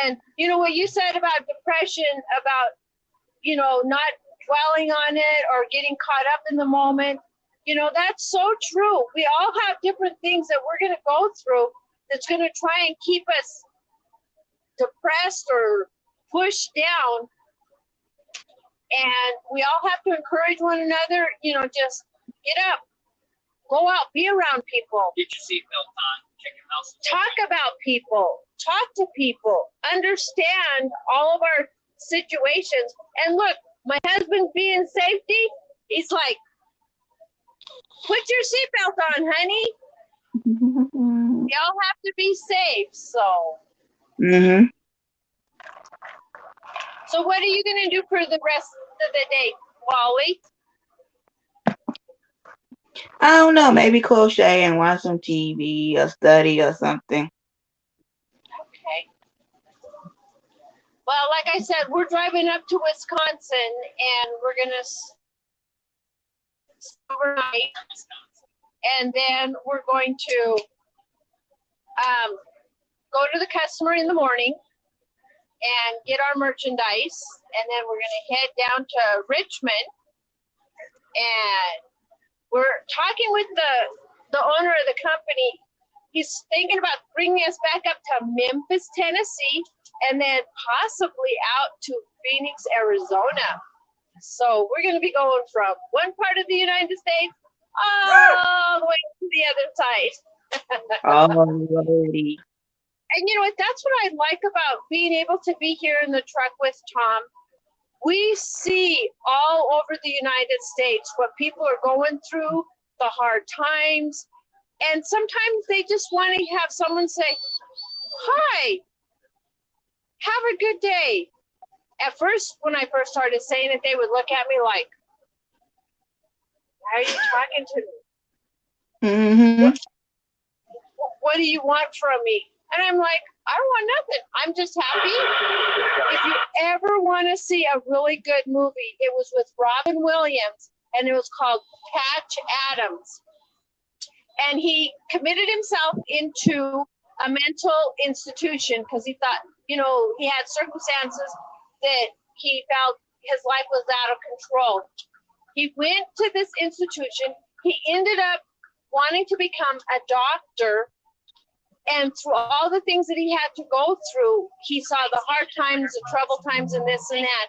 And, you know, what you said about depression, about, you know, not dwelling on it or getting caught up in the moment, you know, that's so true. We all have different things that we're going to go through that's going to try and keep us depressed or pushed down. And we all have to encourage one another, you know, just get up, go out, be around people. Get your seatbelt on. Check your house. Talk about people. Talk to people. Understand all of our situations. And look, my husband being safety, he's like, put your seatbelt on, honey. We all have to be safe. So. Mm-hmm. So what are you going to do for the rest of the day, Wally? I don't know. Maybe crochet and watch some TV or study or something. Okay. Well, like I said, we're driving up to Wisconsin, and we're going to overnight, and then we're going to go to the customer in the morning and get our merchandise, and then we're going to head down to Richmond, and we're talking with the owner of the company. He's thinking about bringing us back up to Memphis, Tennessee, and then possibly out to Phoenix, Arizona. So we're going to be going from one part of the United States all the way to the other side. Already. And you know what? That's what I like about being able to be here in the truck with Tom. We see all over the United States what people are going through, the hard times. And sometimes they just want to have someone say, hi, have a good day. At first, when I first started saying it, they would look at me like, why are you talking to me? Mm-hmm. What do you want from me? And I'm like, I don't want nothing. I'm just happy. If you ever want to see a really good movie, it was with Robin Williams, and it was called Patch Adams. And he committed himself into a mental institution because he thought, you know, he had circumstances that he felt his life was out of control. He went to this institution. He ended up wanting to become a doctor. And through all the things that he had to go through, he saw the hard times, the trouble times, and this and that.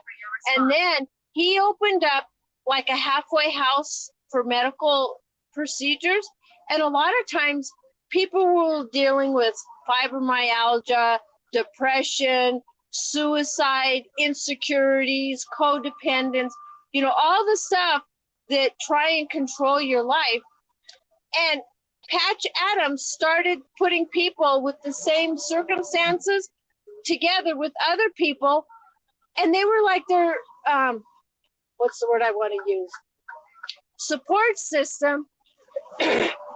And then he opened up like a halfway house for medical procedures. And a lot of times people were dealing with fibromyalgia, depression, suicide, insecurities, codependence, you know, all the stuff that try and control your life. And Patch Adams started putting people with the same circumstances together with other people, and they were like their what's the word I want to use? Support system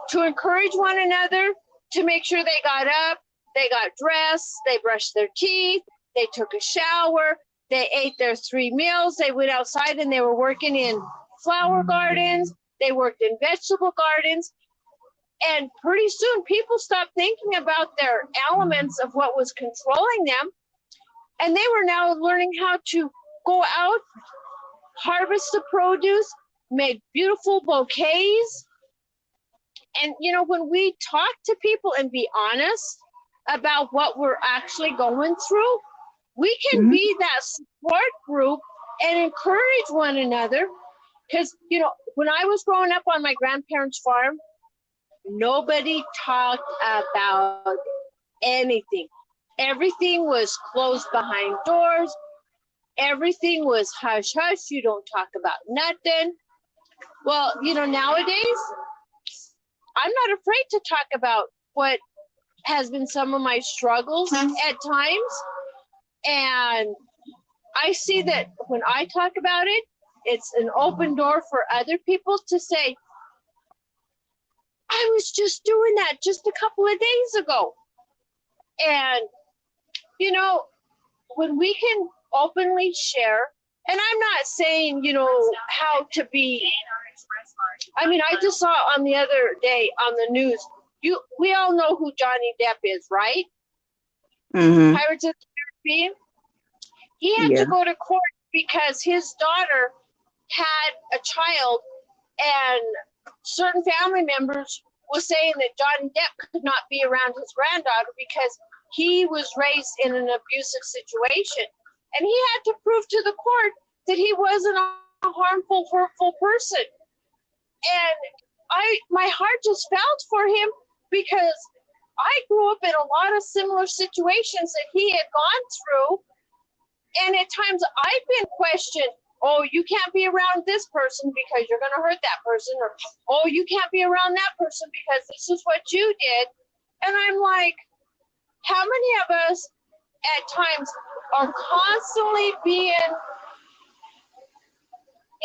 to encourage one another, to make sure they got up, they got dressed, they brushed their teeth, they took a shower, they ate their 3 meals, they went outside and they were working in flower gardens, they worked in vegetable gardens. And pretty soon people stopped thinking about their elements of what was controlling them. And they were now learning how to go out, harvest the produce, make beautiful bouquets. And, you know, when we talk to people and be honest about what we're actually going through, we can be that support group and encourage one another. Because, you know, when I was growing up on my grandparents' farm, nobody talked about anything. Everything was closed behind doors. Everything was hush hush. You don't talk about nothing. Well, you know, nowadays, I'm not afraid to talk about what has been some of my struggles at times. And I see that when I talk about it, it's an open door for other people to say, I was just doing that just a couple of days ago. And, you know, when we can openly share, and I'm not saying, you know, how to be, I mean, I just saw on the other day on the news, we all know who Johnny Depp is, right? Pirates of the Caribbean. He had to go to court because his daughter had a child, and certain family members were saying that Johnny Depp could not be around his granddaughter because he was raised in an abusive situation. And he had to prove to the court that he wasn't a harmful, hurtful person. And my heart just felt for him because I grew up in a lot of similar situations that he had gone through. And at times I've been questioned, oh, you can't be around this person because you're going to hurt that person. Or, oh, you can't be around that person because this is what you did. And I'm like, how many of us at times are constantly being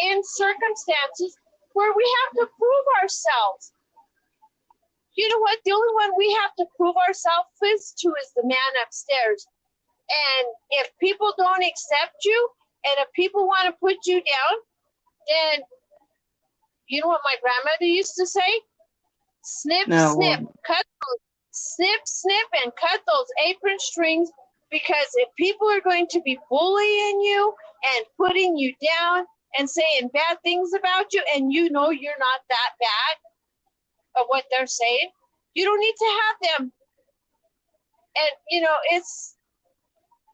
in circumstances where we have to prove ourselves? You know what? The only one we have to prove ourselves to is the man upstairs. And if people don't accept you, and if people want to put you down, then you know what my grandmother used to say? Snip, snip, cut those, snip, and cut those apron strings, because if people are going to be bullying you and putting you down and saying bad things about you, and you know you're not that bad of what they're saying, you don't need to have them. And, you know,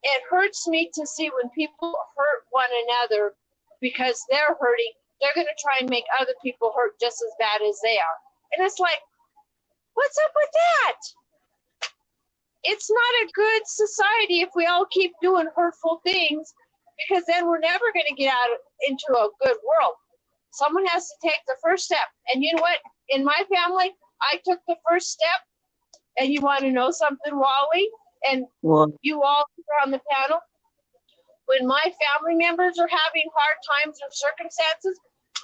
it hurts me to see when people hurt one another because they're hurting. They're going to try and make other people hurt just as bad as they are. And it's like, what's up with that? It's not a good society if we all keep doing hurtful things, because then we're never going to get out into a good world. Someone has to take the first step. And you know what? In my family, I took the first step. And you want to know something, Wally? And you all are on the panel. When my family members are having hard times or circumstances,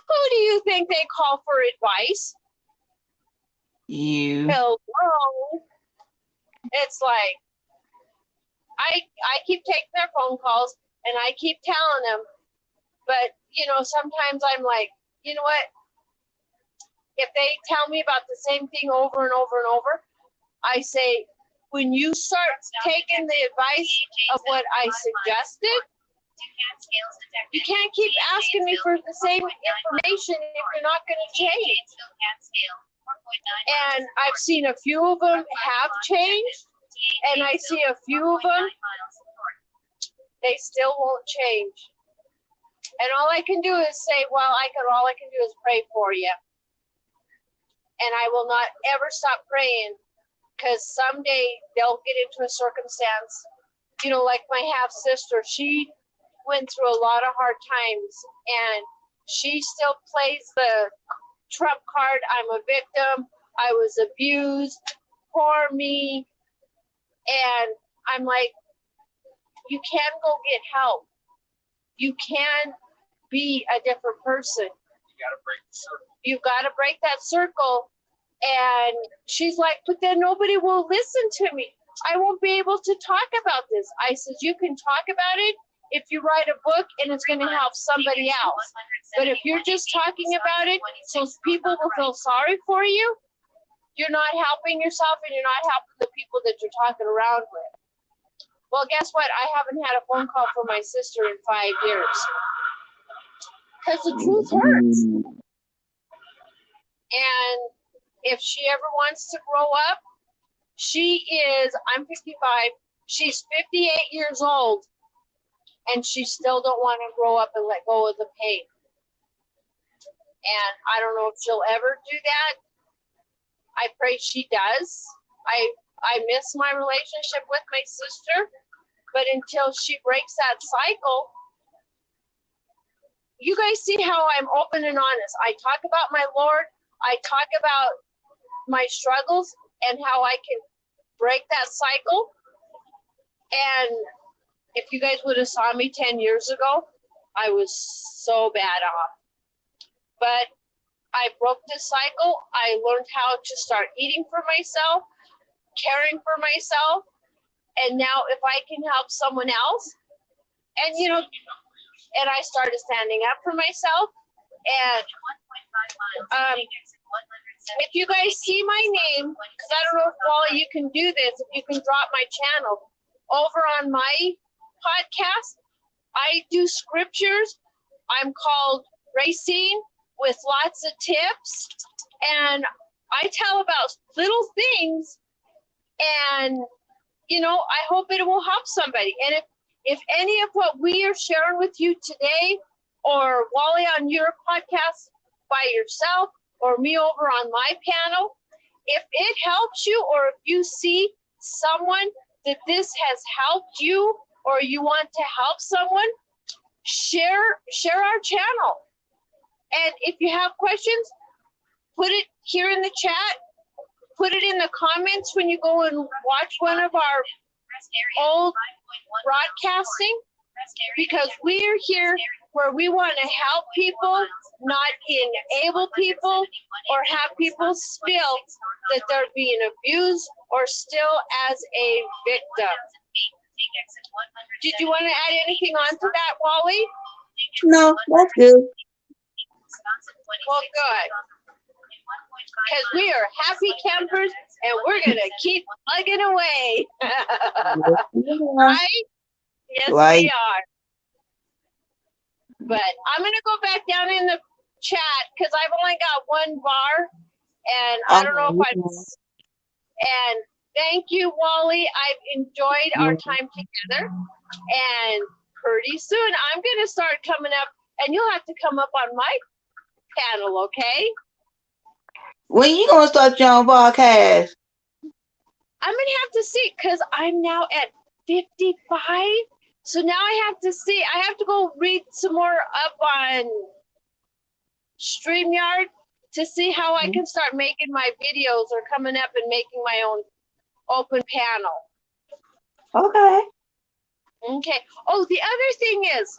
who do you think they call for advice? You. Hello. It's like, I keep taking their phone calls and I keep telling them, but you know, sometimes I'm like, you know what? If they tell me about the same thing over and over and over, I say, when you start taking the advice of what I suggested, you can't keep asking me for the same information if you're not going to change. And I've seen a few of them have changed, and I see a few of them, they still won't change. And all I can do is say, well, all I can do is pray for you. And I will not ever stop praying, because someday they'll get into a circumstance, you know, like my half sister, she went through a lot of hard times, and she still plays the Trump card. I'm a victim. I was abused. Poor me. And I'm like, you can go get help. You can be a different person. You gotta break the circle. You've got to break that circle And she's like, but then nobody will listen to me. I won't be able to talk about this. I said, you can talk about it if you write a book and it's going to help somebody else. But if you're just talking about it so people will feel sorry for you, you're not helping yourself and you're not helping the people that you're talking around with. Well, guess what? I haven't had a phone call from my sister in 5 years. Because the truth hurts. And if she ever wants to grow up, I'm 55, she's 58 years old, and she still don't want to grow up and let go of the pain. And I don't know if she'll ever do that. I pray she does. I miss my relationship with my sister, but until she breaks that cycle, you guys see how I'm open and honest. I talk about my Lord. I talk about my struggles and how I can break that cycle. And if you guys would have saw me 10 years ago, I was so bad off. But I broke this cycle. I learned how to start eating for myself, caring for myself. And now if I can help someone else, and and I started standing up for myself. And if you guys see my name, because I don't know if Wally, you can do this, if you can drop my channel over on my podcast, I do scriptures. I'm called Racine with lots of tips, and I tell about little things, and I hope it will help somebody. And if any of what we are sharing with you today, or Wally on your podcast by yourself, or me over on my panel, if it helps you, or if you see someone that this has helped you, or you want to help someone, share our channel. And if you have questions, put it here in the chat, put it in the comments when you go and watch one of our old broadcasting, because we're here where we want to help people, not enable people or have people feel that they're being abused or still as a victim. Did you want to add anything on to that, Wally? No, that's good. Well, good. Because we are happy campers and we're going to keep plugging away. Right? Yes, Right. we are. But I'm going to go back down in the chat because I've only got one bar. And I don't know if and thank you, Wally. I've enjoyed our time together. And pretty soon I'm going to start coming up, and you'll have to come up on my panel, okay? When you gonna start your own podcast? I'm going to have to see, because I'm now at 55. So now I have to see. I have to go read some more up on StreamYard to see how I can start making my videos or coming up and making my own open panel. Okay. Okay. Oh, the other thing is,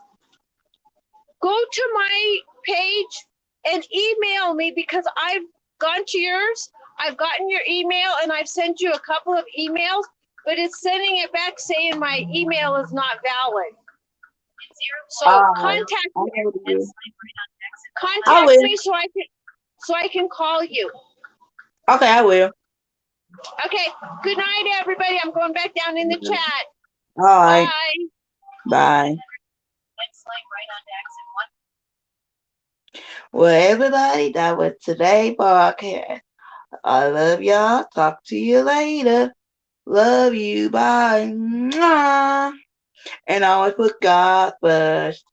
go to my page and email me, because I've gone to yours. I've gotten your email and I've sent you a couple of emails, but it's sending it back saying my email is not valid. So contact me so I can call you. Okay, I will. Okay. Good night, everybody. I'm going back down in the chat. All right. Bye. Bye. Well, everybody, that was today's podcast. I love y'all. Talk to you later. Love you. Bye. Mwah. And always put God first.